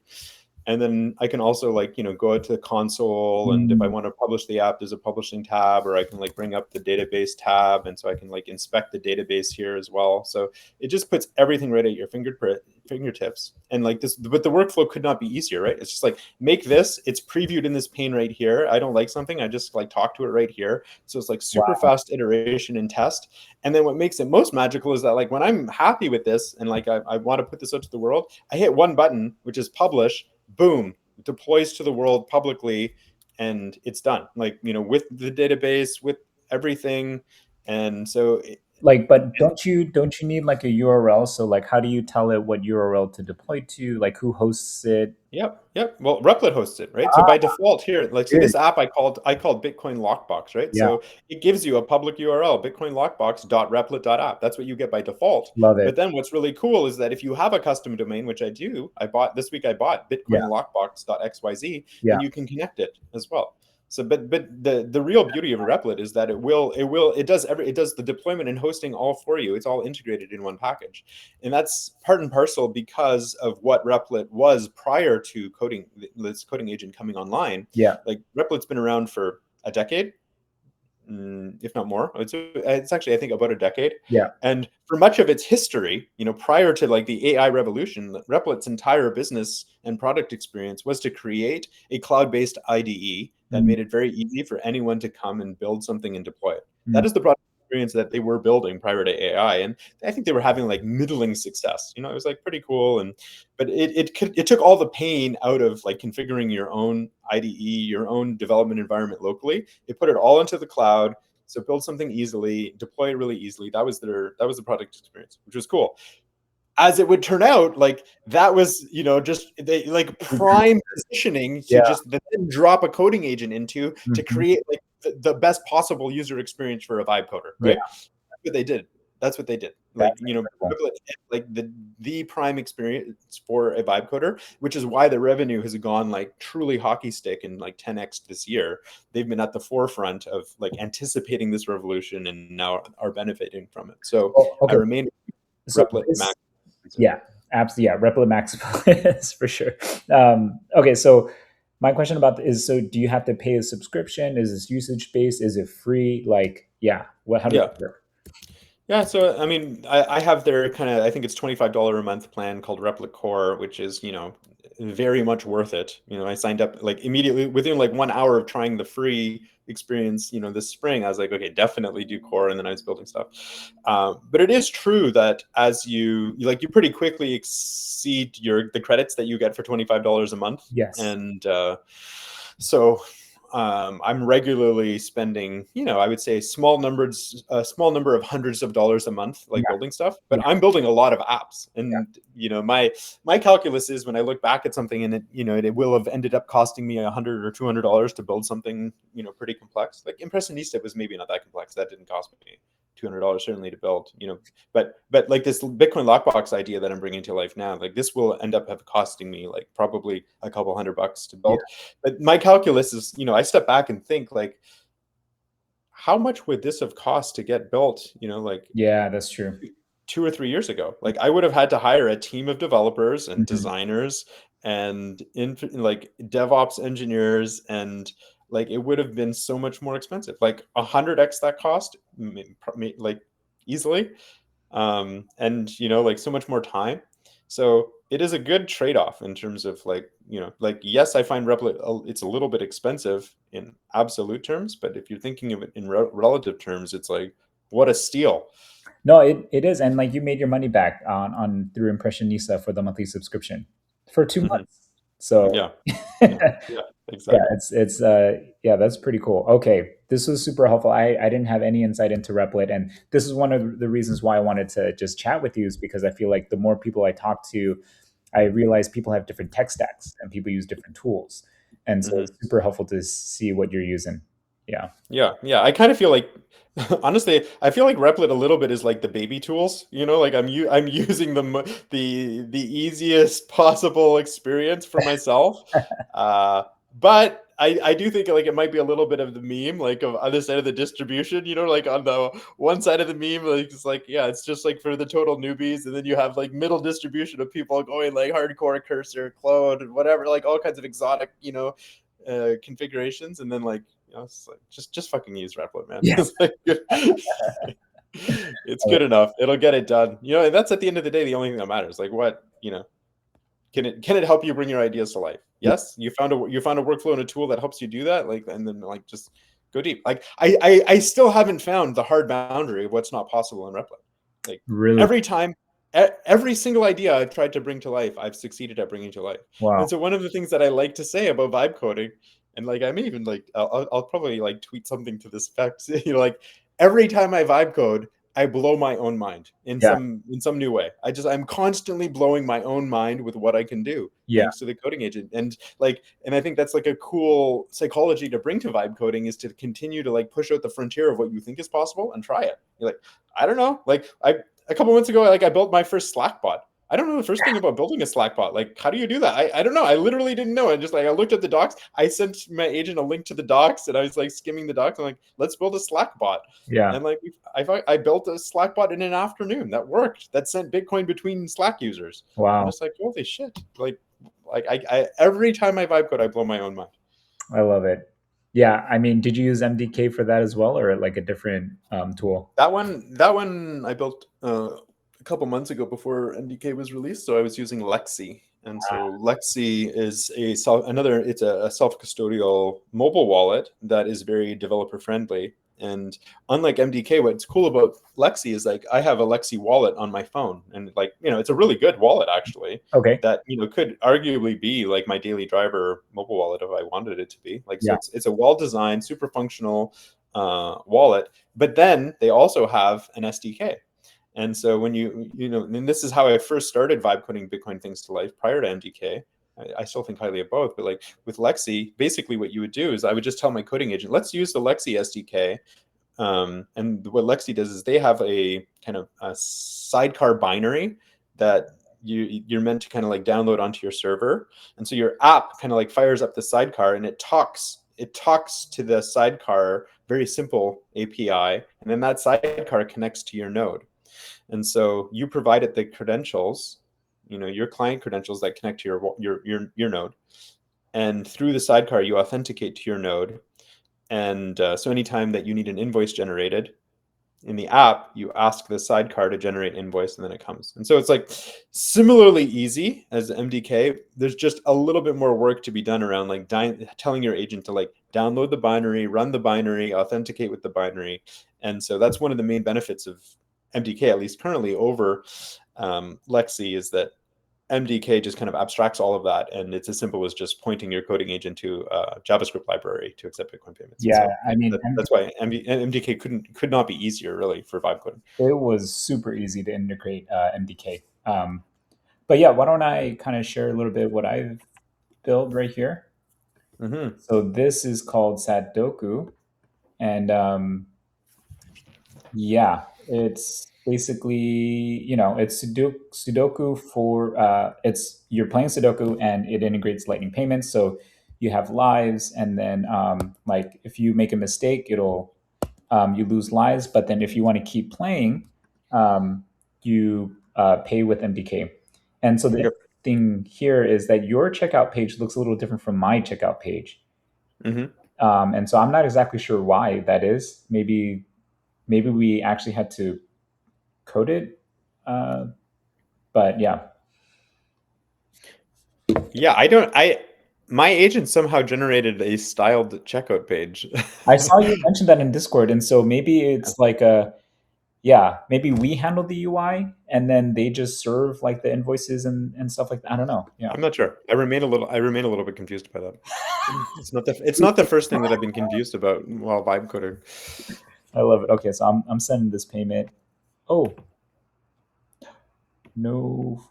[SPEAKER 3] And then I can also like, go out to the console, and if I
[SPEAKER 2] Mm,
[SPEAKER 3] want to publish the app, there's a publishing tab, or I can like bring up the database tab. And so I can like inspect the database here as well. So it just puts everything right at your fingertips. And like this, but the workflow could not be easier, right? It's just like, make this, it's previewed in this pane right here. I don't like something, I just like talk to it right here. So it's like super
[SPEAKER 2] wow.
[SPEAKER 3] fast iteration and test. And then what makes it most magical is that like when I'm happy with this and like I want to put this out to the world, I hit one button, which is publish. Boom, it deploys to the world publicly, and it's done, like with the database, with everything. And so
[SPEAKER 2] Like, but don't you need like a URL? So like, how do you tell it what URL to deploy to? Like, who hosts it?
[SPEAKER 3] Yep. Well, Replit hosts it, right? So
[SPEAKER 2] Ah,
[SPEAKER 3] by default here, like, so
[SPEAKER 2] weird.
[SPEAKER 3] this app I called Bitcoin Lockbox, right?
[SPEAKER 2] Yeah.
[SPEAKER 3] So it gives you a public URL, bitcoinlockbox.replit.app. That's what you get by default.
[SPEAKER 2] Love
[SPEAKER 3] But
[SPEAKER 2] it.
[SPEAKER 3] then what's really cool is that if you have a custom domain, which I do, I bought this week, I bought
[SPEAKER 2] Yeah.
[SPEAKER 3] bitcoinlockbox.xyz,
[SPEAKER 2] Yeah.
[SPEAKER 3] then you can connect it as well. So, but the real beauty of a Replit is that it does the deployment and hosting all for you. It's all integrated in one package. And that's part and parcel because of what Replit was prior to this coding agent coming online.
[SPEAKER 2] Yeah.
[SPEAKER 3] Like Replit's been around for a decade, if not more. It's actually, I think, about a decade.
[SPEAKER 2] Yeah.
[SPEAKER 3] And for much of its history, prior to like the AI revolution, Replit's entire business and product experience was to create a cloud-based IDE that
[SPEAKER 2] Mm,
[SPEAKER 3] made it very easy for anyone to come and build something and deploy it.
[SPEAKER 2] mm.
[SPEAKER 3] That is the product experience that they were building prior to AI, and I think they were having like middling success. It was like pretty cool, but it took all the pain out of like configuring your own IDE, your own development environment locally. It put it all into the cloud. So build something easily, deploy it really easily. That was the product experience, which was cool. As it would turn out, like that was, just they like prime positioning to
[SPEAKER 2] Yeah.
[SPEAKER 3] just then drop a coding agent into to
[SPEAKER 2] Mhm.
[SPEAKER 3] create like the best possible user experience for a vibe coder,
[SPEAKER 2] Yeah.
[SPEAKER 3] right? What they did. That's what they did. Like,
[SPEAKER 2] That's incredible.
[SPEAKER 3] like the prime experience for a vibe coder, which is why the revenue has gone like truly hockey stick and like 10x this year. They've been at the forefront of like anticipating this revolution and now are benefiting from it. So
[SPEAKER 2] Well,
[SPEAKER 3] I
[SPEAKER 2] okay.
[SPEAKER 3] remain
[SPEAKER 2] So
[SPEAKER 3] Replit
[SPEAKER 2] this,
[SPEAKER 3] Max.
[SPEAKER 2] yeah, absolutely, yeah, Replit Max is for sure. Okay, so my question about is, so do you have to pay a subscription? Is this usage based? Is it free? Like, yeah, what? How does
[SPEAKER 3] Yeah.
[SPEAKER 2] it work?
[SPEAKER 3] Yeah, so I mean, I have their kind of, I think it's $25 a month plan called Replit Core, which is, very much worth it. I signed up like immediately within like 1 hour of trying the free experience, this spring. I was like, okay, definitely do Core, and then I was building stuff. But it is true that as you pretty quickly exceed the credits that you get for $25 a month,
[SPEAKER 2] Yes.
[SPEAKER 3] and So I'm regularly spending, I would say a small number of hundreds of dollars a month, like
[SPEAKER 2] Yeah.
[SPEAKER 3] building stuff. But
[SPEAKER 2] Yeah.
[SPEAKER 3] I'm building a lot of apps,
[SPEAKER 2] Yeah.
[SPEAKER 3] and my calculus is when I look back at something, and it will have ended up costing me $100 or $200 to build something, pretty complex. Like Impressionista was maybe not that complex. That didn't cost me $200 certainly to build, but like this Bitcoin lockbox idea that I'm bringing to life now, like this will end up costing me like probably a couple $100 to
[SPEAKER 2] Yeah.
[SPEAKER 3] build. But my calculus is, I step back and think like, how much would this have cost to get built? Like
[SPEAKER 2] Yeah, that's true.
[SPEAKER 3] 2 or 3 years ago. Like I would have had to hire a team of developers and
[SPEAKER 2] Mhm.
[SPEAKER 3] designers and like DevOps engineers, and like it would have been so much more expensive, like 100x that cost, like easily. And like so much more time. So it is a good trade-off in terms of like, like yes, I find Replit it's a little bit expensive in absolute terms, but if you're thinking of it in relative terms, it's like what a steal.
[SPEAKER 2] No, it is, and like you made your money back on through Impressionista for the monthly subscription for 2 months. So
[SPEAKER 3] Yeah, yeah,
[SPEAKER 2] yeah,
[SPEAKER 3] yeah, exactly.
[SPEAKER 2] it's yeah, that's pretty cool. Okay, this was super helpful. I didn't have any insight into Replit, and this is one of the reasons why I wanted to just chat with you, is because I feel like the more people I talk to, I realize people have different tech stacks and people use different tools, and so
[SPEAKER 3] Hmm.
[SPEAKER 2] it's super helpful to see what you're using. Yeah.
[SPEAKER 3] Yeah, yeah. I kind of feel like, honestly, I feel like Replit a little bit is like the baby tools. Like I'm using the easiest possible experience for myself. Uh, but I do think like it might be a little bit of the meme, like of other side of the distribution. Like on the one side of the meme, like it's like yeah, it's just like for the total newbies, and then you have like middle distribution of people going like hardcore cursor, clone, and whatever, like all kinds of exotic, configurations, and then like it's like just fucking use Replit, man.
[SPEAKER 2] Yeah.
[SPEAKER 3] It's like it's good enough. It'll get it done. And that's at the end of the day the only thing that matters. Like what can it help you bring your ideas to life? Yes, you found a workflow and a tool that helps you do that. Like and then like just go deep. Like I still haven't found the hard boundary of what's not possible in Replit. Like
[SPEAKER 2] Really.
[SPEAKER 3] every time every single idea I've tried to bring to life, I've succeeded at bringing to life. And
[SPEAKER 2] Wow.
[SPEAKER 3] so one of the things that I like to say about vibe coding, and like I may even like I'll probably like tweet something to this effect, like every time I vibe code, I blow my own mind in
[SPEAKER 2] Yeah.
[SPEAKER 3] some new way. I'm constantly blowing my own mind with what I can do
[SPEAKER 2] Yeah.
[SPEAKER 3] thanks to the coding agent. And I think that's like a cool psychology to bring to vibe coding, is to continue to like push out the frontier of what you think is possible and try it. You're like, I don't know, like a couple months ago, like I built my first Slack bot. I don't know the first thing about building a Slack bot. Like, how do you do that? I don't know. I literally didn't know. And just like I looked at the docs, I sent my agent a link to the docs, and I was like skimming the docs. I'm like, let's build a Slack bot.
[SPEAKER 2] Yeah.
[SPEAKER 3] And like I built a Slack bot in an afternoon. That worked. That sent Bitcoin between Slack users. I'm
[SPEAKER 2] Wow.
[SPEAKER 3] just like, holy shit! Like I every time I vibe code, I blow my own mind.
[SPEAKER 2] I love it. Yeah. I mean, did you use MDK for that as well, or like a different tool?
[SPEAKER 3] That one I built a couple months ago before NDK was released. So I was using Lexi, and so Lexi is it's a self-custodial mobile wallet that is very developer friendly. And unlike MDK, what's cool about Lexi is like I have a Lexi wallet on my phone, and like it's a really good wallet actually.
[SPEAKER 2] Okay.
[SPEAKER 3] That could arguably be like my daily driver mobile wallet if I wanted it to be. Like so,
[SPEAKER 2] Yeah.
[SPEAKER 3] it's a well-designed, super functional wallet. But then they also have an SDK. And so when and this is how I first started vibe coding Bitcoin things to life prior to MDK. I still think highly of both, but like with Lexi, basically what you would do is I would just tell my coding agent, let's use the Lexi SDK. And what Lexi does is they have a kind of a sidecar binary that you're meant to kind of like download onto your server. And so your app kind of like fires up the sidecar, and it talks to the sidecar, very simple API, and then that sidecar connects to your node. And so you provide it the credentials, your client credentials that connect to your node, and through the sidecar you authenticate to your node. And so anytime that you need an invoice generated in the app, you ask the sidecar to generate invoice, and then it comes. And so it's like similarly easy as MDK. There's just a little bit more work to be done around like telling your agent to like download the binary, run the binary, authenticate with the binary. And so that's one of the main benefits of MDK, at least currently, over Lexi, is that MDK just kind of abstracts all of that, and it's as simple as just pointing your coding agent to a JavaScript library to accept Bitcoin payments. And
[SPEAKER 2] Yeah,
[SPEAKER 3] so
[SPEAKER 2] I mean,
[SPEAKER 3] that's why MDK could not be easier really for vibe coding.
[SPEAKER 2] it was super easy to integrate MDK. But yeah, why don't I kind of share a little bit what I've built right here?
[SPEAKER 3] Mm-hmm.
[SPEAKER 2] So this is called Sadoku, and yeah, it's basically, it's Sudoku for it's you're playing Sudoku and it integrates Lightning payments. So you have lives, and then like if you make a mistake, it'll you lose lives. But then if you want to keep playing, you pay with MDK. And so the
[SPEAKER 3] Yep.
[SPEAKER 2] thing here is that your checkout page looks a little different from my checkout page.
[SPEAKER 3] Mm-hmm.
[SPEAKER 2] And so I'm not exactly sure why that is. Maybe we actually had to code it, uh, but yeah.
[SPEAKER 3] Yeah, I don't. My agent somehow generated a styled checkout page.
[SPEAKER 2] I saw you mention that in Discord, and so maybe it's like maybe we handle the UI and then they just serve like the invoices and stuff like that. I don't know. Yeah.
[SPEAKER 3] I'm not sure. I remain a little bit confused by that. It's not the first thing that I've been confused about while vibe coding.
[SPEAKER 2] I love it. Okay, so I'm sending this payment. Oh, no,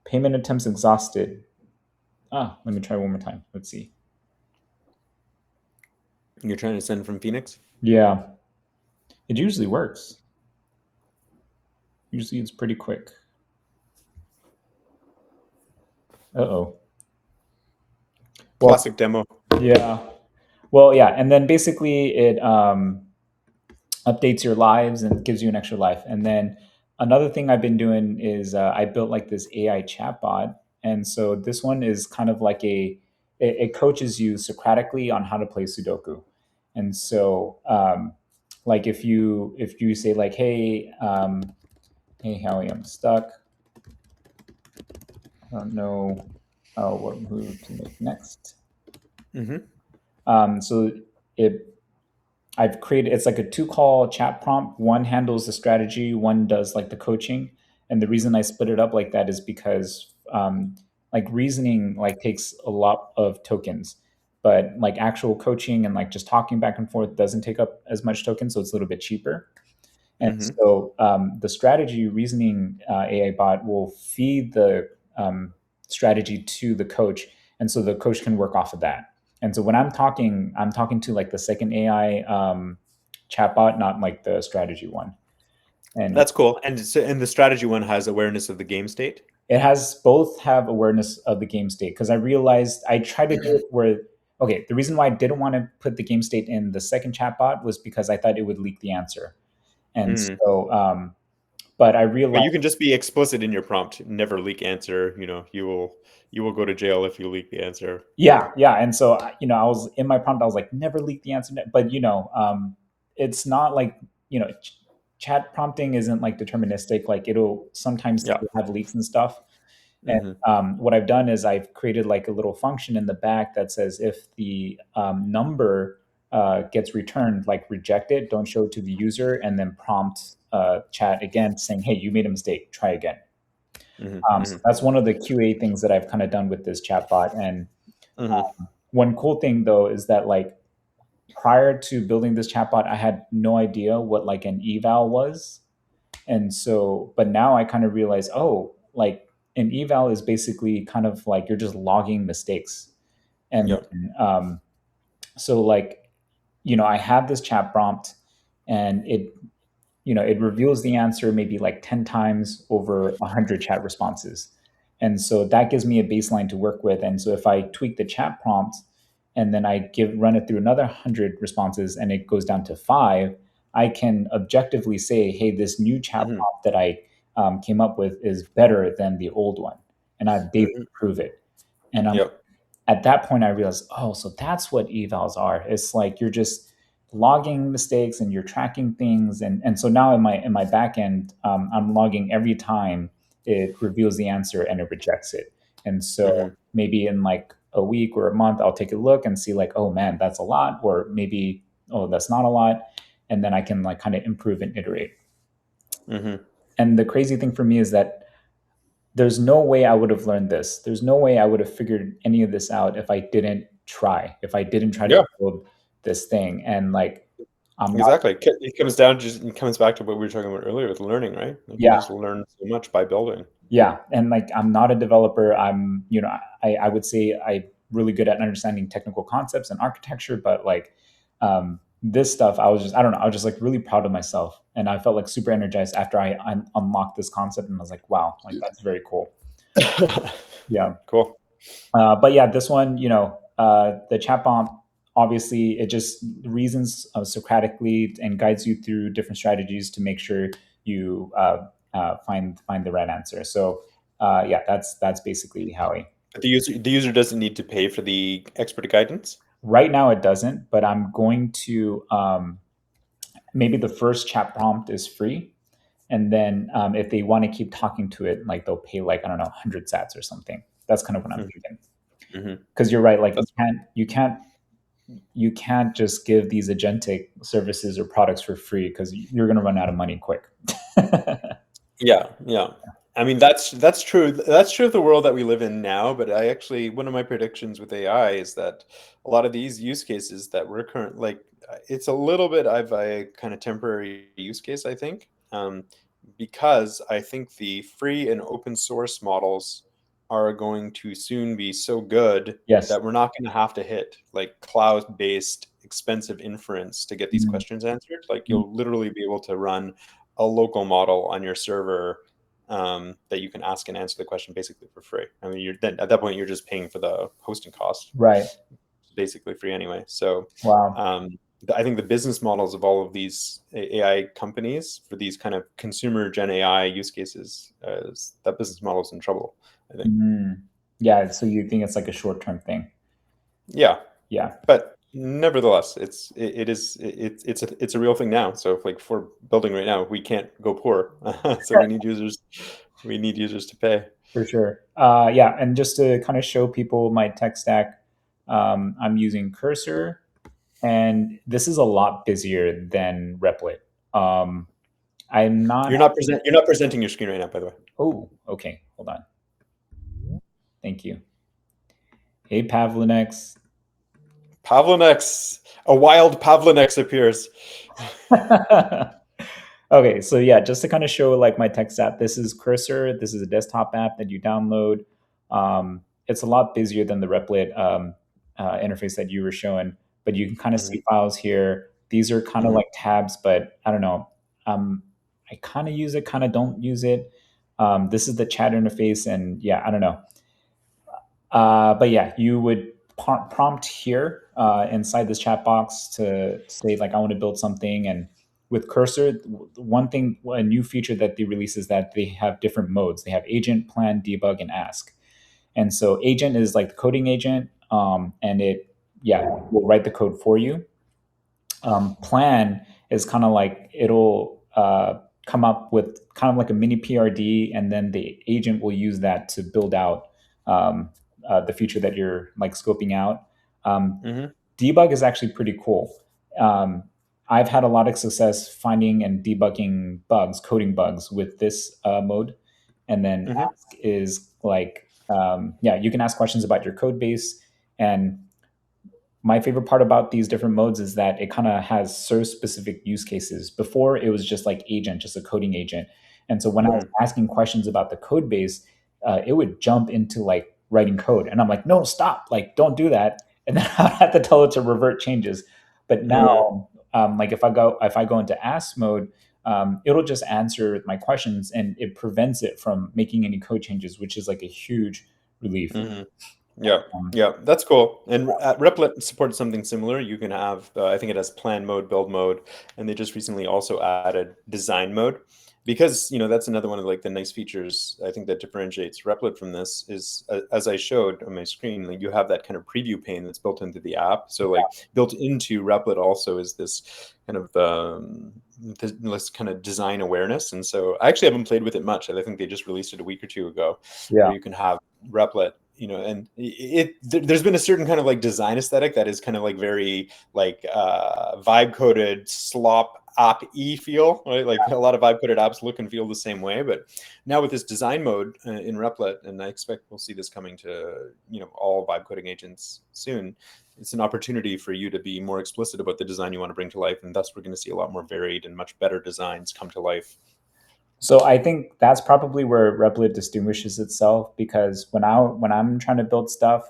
[SPEAKER 2] payment attempts exhausted. Let me try one more time. Let's see.
[SPEAKER 3] You're trying to send from Phoenix?
[SPEAKER 2] Yeah, it usually works. Usually it's pretty quick. Uh-oh. Well,
[SPEAKER 3] Classic demo.
[SPEAKER 2] yeah. Well, yeah, and then basically it updates your lives and gives you an extra life. And then another thing I've been doing is I built like this AI chatbot, and so this one is kind of like it coaches you Socratically on how to play Sudoku. And so, like if you say like, hey Howie, I'm stuck. I don't know what move to make next.
[SPEAKER 3] Mm-hmm.
[SPEAKER 2] So it I've created it's like a two call chat prompt. One handles the strategy, one does like the coaching. And the reason I split it up like that is because like reasoning like takes a lot of tokens, but like actual coaching and like just talking back and forth doesn't take up as much tokens, so it's a little bit cheaper. And
[SPEAKER 3] Mm-hmm.
[SPEAKER 2] so the strategy reasoning AI bot will feed the strategy to the coach, and so the coach can work off of that. And so when I'm talking to like the second AI chatbot, not like the strategy one. And
[SPEAKER 3] That's cool. And the strategy one has awareness of the game state.
[SPEAKER 2] it has both have awareness of the game state, because I realized I tried to do it where okay, the reason why I didn't want to put the game state in the second chatbot was because I thought it would leak the answer. And
[SPEAKER 3] Mm.
[SPEAKER 2] so but I
[SPEAKER 3] But
[SPEAKER 2] realized
[SPEAKER 3] you can just be explicit in your prompt. Never leak answer. You will go to jail if you leak the answer.
[SPEAKER 2] yeah. And so, I was in my prompt, I was like, never leak the answer. But, it's not like, chat prompting isn't like deterministic. Like it'll sometimes
[SPEAKER 3] Yeah.
[SPEAKER 2] have leaks and stuff. And
[SPEAKER 3] Mm-hmm.
[SPEAKER 2] what I've done is I've created like a little function in the back that says if the number gets returned, like reject it, don't show it to the user, and then prompt chat again saying, hey, you made a mistake, try again. So
[SPEAKER 3] Mm-hmm.
[SPEAKER 2] that's one of the QA things that I've kind of done with this chatbot. And
[SPEAKER 3] Mm-hmm.
[SPEAKER 2] one cool thing though is that like prior to building this chatbot, I had no idea what like an eval was. And so, but now I kind of realize, oh, like an eval is basically kind of like you're just logging mistakes. And
[SPEAKER 3] Yeah.
[SPEAKER 2] so like, I have this chat prompt and it reveals the answer maybe like 10 times over 100 chat responses. And so that gives me a baseline to work with. And so if I tweak the chat prompt and then I run it through another 100 responses and it goes down to 5, I can objectively say, hey, this new chat
[SPEAKER 3] Mm-hmm.
[SPEAKER 2] prompt that I came up with is better than the old one. And I have data
[SPEAKER 3] Mm-hmm.
[SPEAKER 2] to prove it. And
[SPEAKER 3] Yeah.
[SPEAKER 2] at that point I realized, oh, so that's what evals are. It's like you're just logging mistakes and you're tracking things. And so now in my backend, I'm logging every time it reveals the answer and it rejects it. And so
[SPEAKER 3] Mm-hmm.
[SPEAKER 2] maybe in like a week or a month, I'll take a look and see like, oh man, that's a lot, or maybe, oh, that's not a lot. And then I can like kind of improve and iterate.
[SPEAKER 3] Mm-hmm.
[SPEAKER 2] And the crazy thing for me is that there's no way I would have learned this. There's no way I would have figured any of this out if I didn't try. If I didn't try to
[SPEAKER 3] Yeah,
[SPEAKER 2] build this thing, and like I'm not.
[SPEAKER 3] exactly. It comes down just it comes back to what we were talking about earlier with learning, right? Like you
[SPEAKER 2] Yeah,
[SPEAKER 3] just learn so much by building.
[SPEAKER 2] yeah, and like I'm not a developer. I'm, I would say I'm really good at understanding technical concepts and architecture, but like this stuff, I don't know, I was just like really proud of myself, and I felt like super energized after I unlocked this concept, and I was like, wow, like that's very cool. Yeah.
[SPEAKER 3] Cool.
[SPEAKER 2] But yeah, this one, the chat bomb, obviously, it just reasons Socratically and guides you through different strategies to make sure you find the right answer. So yeah, that's basically how I.
[SPEAKER 3] But the user doesn't need to pay for the expert guidance.
[SPEAKER 2] Right now, it doesn't, but I'm going to maybe the first chat prompt is free, and then if they want to keep talking to it, like they'll pay like I don't know 100 sats or something. That's kind of what I'm thinking.
[SPEAKER 3] Mm-hmm.
[SPEAKER 2] Because you're right, like
[SPEAKER 3] That's
[SPEAKER 2] you can't just give these agentic services or products for free because you're going to run out of money quick.
[SPEAKER 3] Yeah, yeah. I mean, that's true. That's true of the world that we live in now. But I actually, one of my predictions with AI is that a lot of these use cases that we're current, like, it's a little bit of a kind of temporary use case, I think, because I think the free and open source models are going to soon be so good
[SPEAKER 2] Yes.
[SPEAKER 3] that we're not going to have to hit like cloud-based expensive inference to get these
[SPEAKER 2] Mm,
[SPEAKER 3] questions answered. Like
[SPEAKER 2] mm,
[SPEAKER 3] you'll literally be able to run a local model on your server that you can ask and answer the question basically for free. I mean, you're then at that point you're just paying for the hosting cost,
[SPEAKER 2] right.
[SPEAKER 3] basically free anyway. So
[SPEAKER 2] Wow.
[SPEAKER 3] um, I think the business models of all of these AI companies for these kind of consumer Gen AI use cases, that business model is in trouble, I think.
[SPEAKER 2] Mm. Yeah. So you think it's like a short term thing?
[SPEAKER 3] Yeah,
[SPEAKER 2] Yeah.
[SPEAKER 3] but nevertheless, it's a real thing now. So if like for building right now, we can't go poor, so we need users. We need users to pay.
[SPEAKER 2] For sure. Yeah. And just to kind of show people my tech stack, I'm using Cursor, and this is a lot busier than Replit. Um, I'm not.
[SPEAKER 3] You're not presenting your screen right now, by the way.
[SPEAKER 2] Oh, okay. Hold on. Thank you. Hey, Pavlinex.
[SPEAKER 3] Pavlinex, a wild Pavlinex appears.
[SPEAKER 2] Okay, so yeah, just to kind of show like my text app, this is Cursor. This is a desktop app that you download. It's a lot busier than the Replit interface that you were showing, but you can kind of
[SPEAKER 3] Mhm,
[SPEAKER 2] see files here. These are kind of
[SPEAKER 3] mhm,
[SPEAKER 2] like tabs, but I don't know. I kind of use it, kind of don't use it. This is the chat interface, and yeah, I don't know. But yeah, you would prompt here inside this chat box to say like I want to build something, and with Cursor, one thing, a new feature that they release is that they have different modes. They have agent, plan, debug, and ask. And so agent is like the coding agent, and it yeah will write the code for you. Plan is kind of like it'll come up with kind of like a mini PRD, and then the agent will use that to build out the feature that you're like scoping out. Um,
[SPEAKER 3] mhm,
[SPEAKER 2] Debug is actually pretty cool. Um, I've had a lot of success finding and debugging bugs, coding bugs with this mode. And then
[SPEAKER 3] mhm,
[SPEAKER 2] ask is like, yeah, you can ask questions about your code base. And my favorite part about these different modes is that it kind of has service specific use cases. Before it was just like agent, just a coding agent. And so when I was
[SPEAKER 3] mhm,
[SPEAKER 2] asking questions about the code base, it would jump into like writing code. And I'm like, no, stop, like, don't do that. And then I have to tell it to revert changes. But
[SPEAKER 3] mhm,
[SPEAKER 2] now, like if I go into ask mode, it'll just answer my questions, and it prevents it from making any code changes, which is like a huge relief.
[SPEAKER 3] mhm. Yeah,
[SPEAKER 2] Um,
[SPEAKER 3] yeah, that's cool. And Replit supports something similar. You can have, I think it has plan mode, build mode, and they just recently also added design mode, because that's another one of like the nice features I think that differentiates Replit from this is, as I showed on my screen, like you have that kind of preview pane that's built into the app. So like built into Replit also is this kind of this kind of design awareness. And so I actually haven't played with it much. I think they just released it a week or two ago,
[SPEAKER 2] yeah.
[SPEAKER 3] where you can have Replit, and there's been a certain kind of like design aesthetic that is kind of like very like vibe coded slop app-y feel, right? Like a lot of vibe coded apps look and feel the same way. But now with this design mode in Replit, and I expect we'll see this coming to all vibe coding agents soon. It's an opportunity for you to be more explicit about the design you want to bring to life, and thus we're going to see a lot more varied and much better designs come to life.
[SPEAKER 2] So I think that's probably where Replit distinguishes itself, because when I'm trying to build stuff,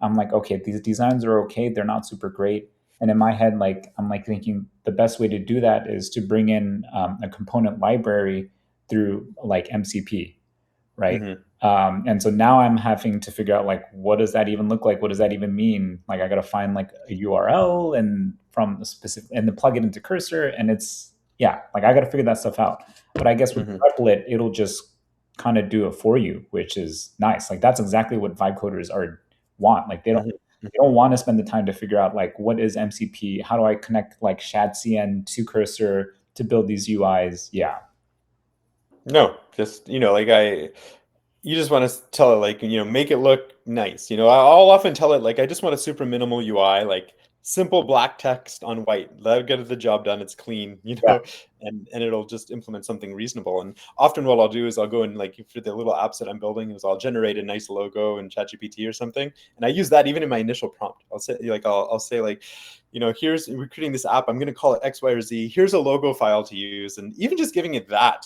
[SPEAKER 2] I'm like, okay, these designs are okay, they're not super great, and in my head, like I'm like thinking the best way to do that is to bring in a component library through like MCP, right?
[SPEAKER 3] Mm-hmm.
[SPEAKER 2] And so now I'm having to figure out like what does that even look like? What does that even mean? Like I got to find like a URL and from the specific and then plug it into Cursor, and it's yeah, like I got to figure that stuff out. But I guess with
[SPEAKER 3] Mm-hmm.
[SPEAKER 2] Replit, it'll just kind of do it for you, which is nice. Like that's exactly what vibe coders are want. Like
[SPEAKER 3] Mm-hmm.
[SPEAKER 2] they don't want to spend the time to figure out like what is MCP, how do I connect like ShadCN to Cursor to build these UIs? Yeah,
[SPEAKER 3] No, just like you just want to tell it like make it look nice. I'll often tell it like I just want a super minimal UI, like simple black text on white. That'll get the job done. It's clean,
[SPEAKER 2] yeah,
[SPEAKER 3] and it'll just implement something reasonable. And often what I'll do is I'll go and like for the little apps that I'm building is I'll generate a nice logo in ChatGPT or something, and I use that even in my initial prompt. I'll say like I'll say like here's we're creating this app. I'm going to call it X, Y, or Z. Here's a logo file to use, and even just giving it that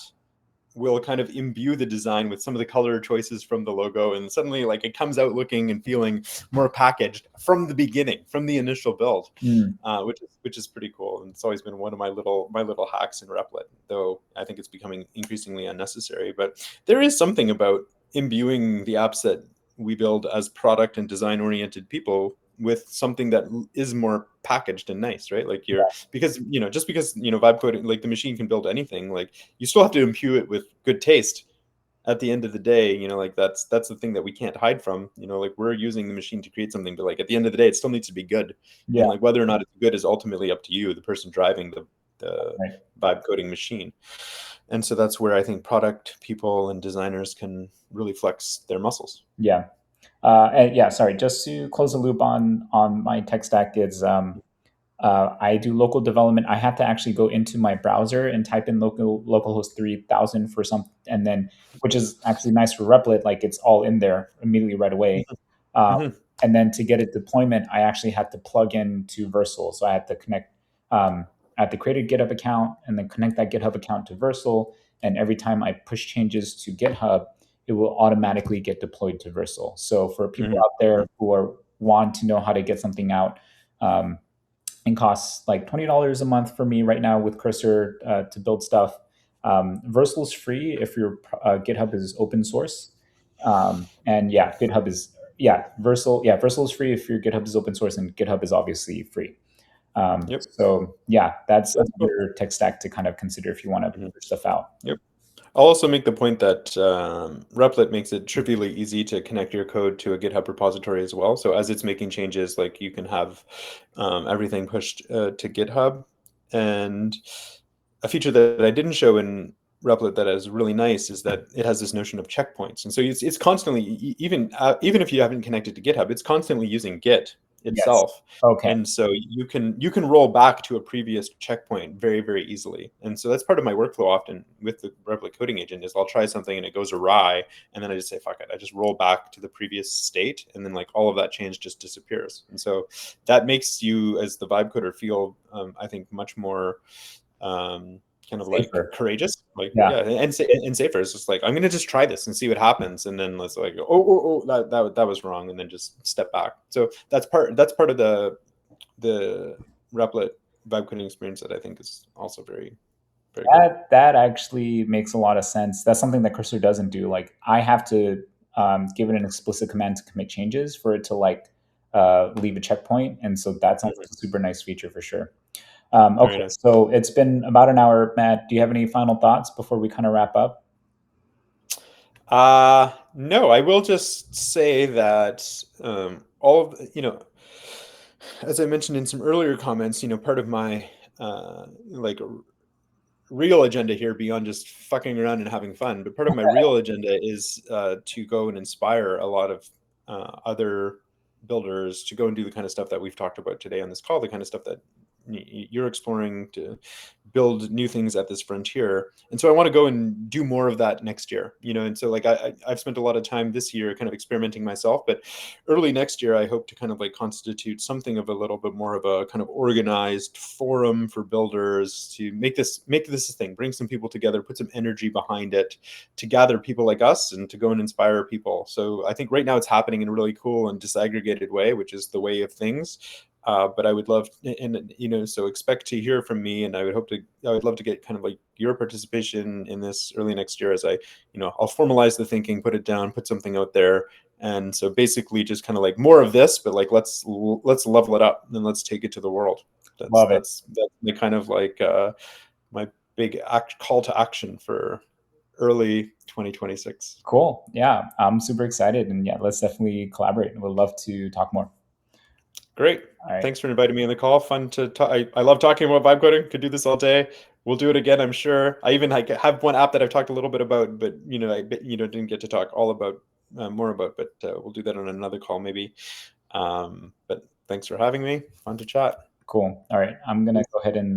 [SPEAKER 3] will kind of imbue the design with some of the color choices from the logo, and suddenly like it comes out looking and feeling more packaged from the beginning, from the initial build,
[SPEAKER 2] mm,
[SPEAKER 3] which is pretty cool. And it's always been one of my little hacks in Replit, though I think it's becoming increasingly unnecessary. But there is something about imbuing the apps that we build as product and design oriented people with something that is more packaged and nice, right? Like because just because vibe coding, like the machine can build anything, like you still have to imbue it with good taste at the end of the day. Like that's the thing that we can't hide from. Like we're using the machine to create something, but like at the end of the day it still needs to be good.
[SPEAKER 2] yeah,
[SPEAKER 3] And like whether or not it's good is ultimately up to you, the person driving the
[SPEAKER 2] right.
[SPEAKER 3] vibe coding machine. And so that's where I think product people and designers can really flex their muscles.
[SPEAKER 2] Yeah. And yeah, sorry, just to close the loop on my tech stack is I do local development. I have to actually go into my browser and type in localhost 3000 for some, and then which is actually nice for Replit, like it's all in there immediately right away. Um,
[SPEAKER 3] Mm-hmm.
[SPEAKER 2] and then to get it deployment, I actually had to plug into Versal. So I had to connect. I had to create a GitHub account and then connect that GitHub account to Versal. And every time I push changes to GitHub, it will automatically get deployed to Versal. So for people out
[SPEAKER 3] Mm-hmm.
[SPEAKER 2] there who are want to know how to get something out, um, and costs like $20 a month for me right now with Cursor to build stuff. Versal's free if your GitHub is open source, and yeah, GitHub is Versal is free if your GitHub is open source, and GitHub is obviously free.
[SPEAKER 3] Yep.
[SPEAKER 2] So yeah, that's
[SPEAKER 3] That's cool.
[SPEAKER 2] another tech stack to kind of consider if you want to
[SPEAKER 3] Mhm.
[SPEAKER 2] push stuff out.
[SPEAKER 3] Yep. I'll also make the point that Replit makes it trivially easy to connect your code to a GitHub repository as well. So as it's making changes, like you can have everything pushed to GitHub. And a feature that I didn't show in Replit that is really nice is that it has this notion of checkpoints. And so it's constantly, even if you haven't connected to GitHub, it's constantly using Git
[SPEAKER 2] Yes.
[SPEAKER 3] itself.
[SPEAKER 2] Okay.
[SPEAKER 3] And so you can roll back to a previous checkpoint very, very easily. And so that's part of my workflow often with the Replit coding agent is I'll try something and it goes awry, and then I just say fuck it, I just roll back to the previous state, and then like all of that change just disappears. And so that makes you as the vibe coder feel I think much more kind of like
[SPEAKER 2] Safer.
[SPEAKER 3] courageous, like
[SPEAKER 2] Yeah.
[SPEAKER 3] yeah, and safer. It's just like I'm gonna just try this and see what happens, and then let's like that was wrong, and then just step back. So that's part of the Replit vibe coding experience that I think is also very, very good.
[SPEAKER 2] That actually makes a lot of sense. That's something that Cursor doesn't do. Like I have to give it an explicit command to commit changes for it to like leave a checkpoint, and so that's a
[SPEAKER 3] Mhm.
[SPEAKER 2] super nice feature for sure.
[SPEAKER 3] Very
[SPEAKER 2] Okay,
[SPEAKER 3] nice.
[SPEAKER 2] so it's been about an hour, Matt. Do you have any final thoughts before we kind of wrap up?
[SPEAKER 3] No, I will just say that all of as I mentioned in some earlier comments, part of my like real agenda here beyond just fucking around and having fun, but part of my real agenda is to go and inspire a lot of other builders to go and do the kind of stuff that we've talked about today on this call, the kind of stuff that you're exploring to build new things at this frontier, and so I want to go and do more of that next year. And so like I've spent a lot of time this year kind of experimenting myself, but early next year I hope to kind of like constitute something of a little bit more of a kind of organized forum for builders to make this a thing, bring some people together, put some energy behind it, to gather people like us and to go and inspire people. So I think right now it's happening in a really cool and disaggregated way, which is the way of things. But I would love, and so expect to hear from me, and I would love to get kind of like your participation in this early next year as I'll formalize the thinking, put it down, put something out there. And so basically just kind of like more of this, but like let's level it up and let's take it to the world.
[SPEAKER 2] Love it.
[SPEAKER 3] That's the kind of like my big call to action for early 2026.
[SPEAKER 2] Cool. Yeah, I'm super excited, and yeah, let's definitely collaborate. We'd love to talk more.
[SPEAKER 3] Great.
[SPEAKER 2] All right.
[SPEAKER 3] Thanks for inviting me on the call. Fun to talk. I love talking about vibe coding. Could do this all day. We'll do it again, I'm sure. I even have one app that I've talked a little bit about, but I didn't get to talk all about more about. But we'll do that on another call maybe. But thanks for having me. Fun to chat.
[SPEAKER 2] Cool. All right. I'm gonna go ahead and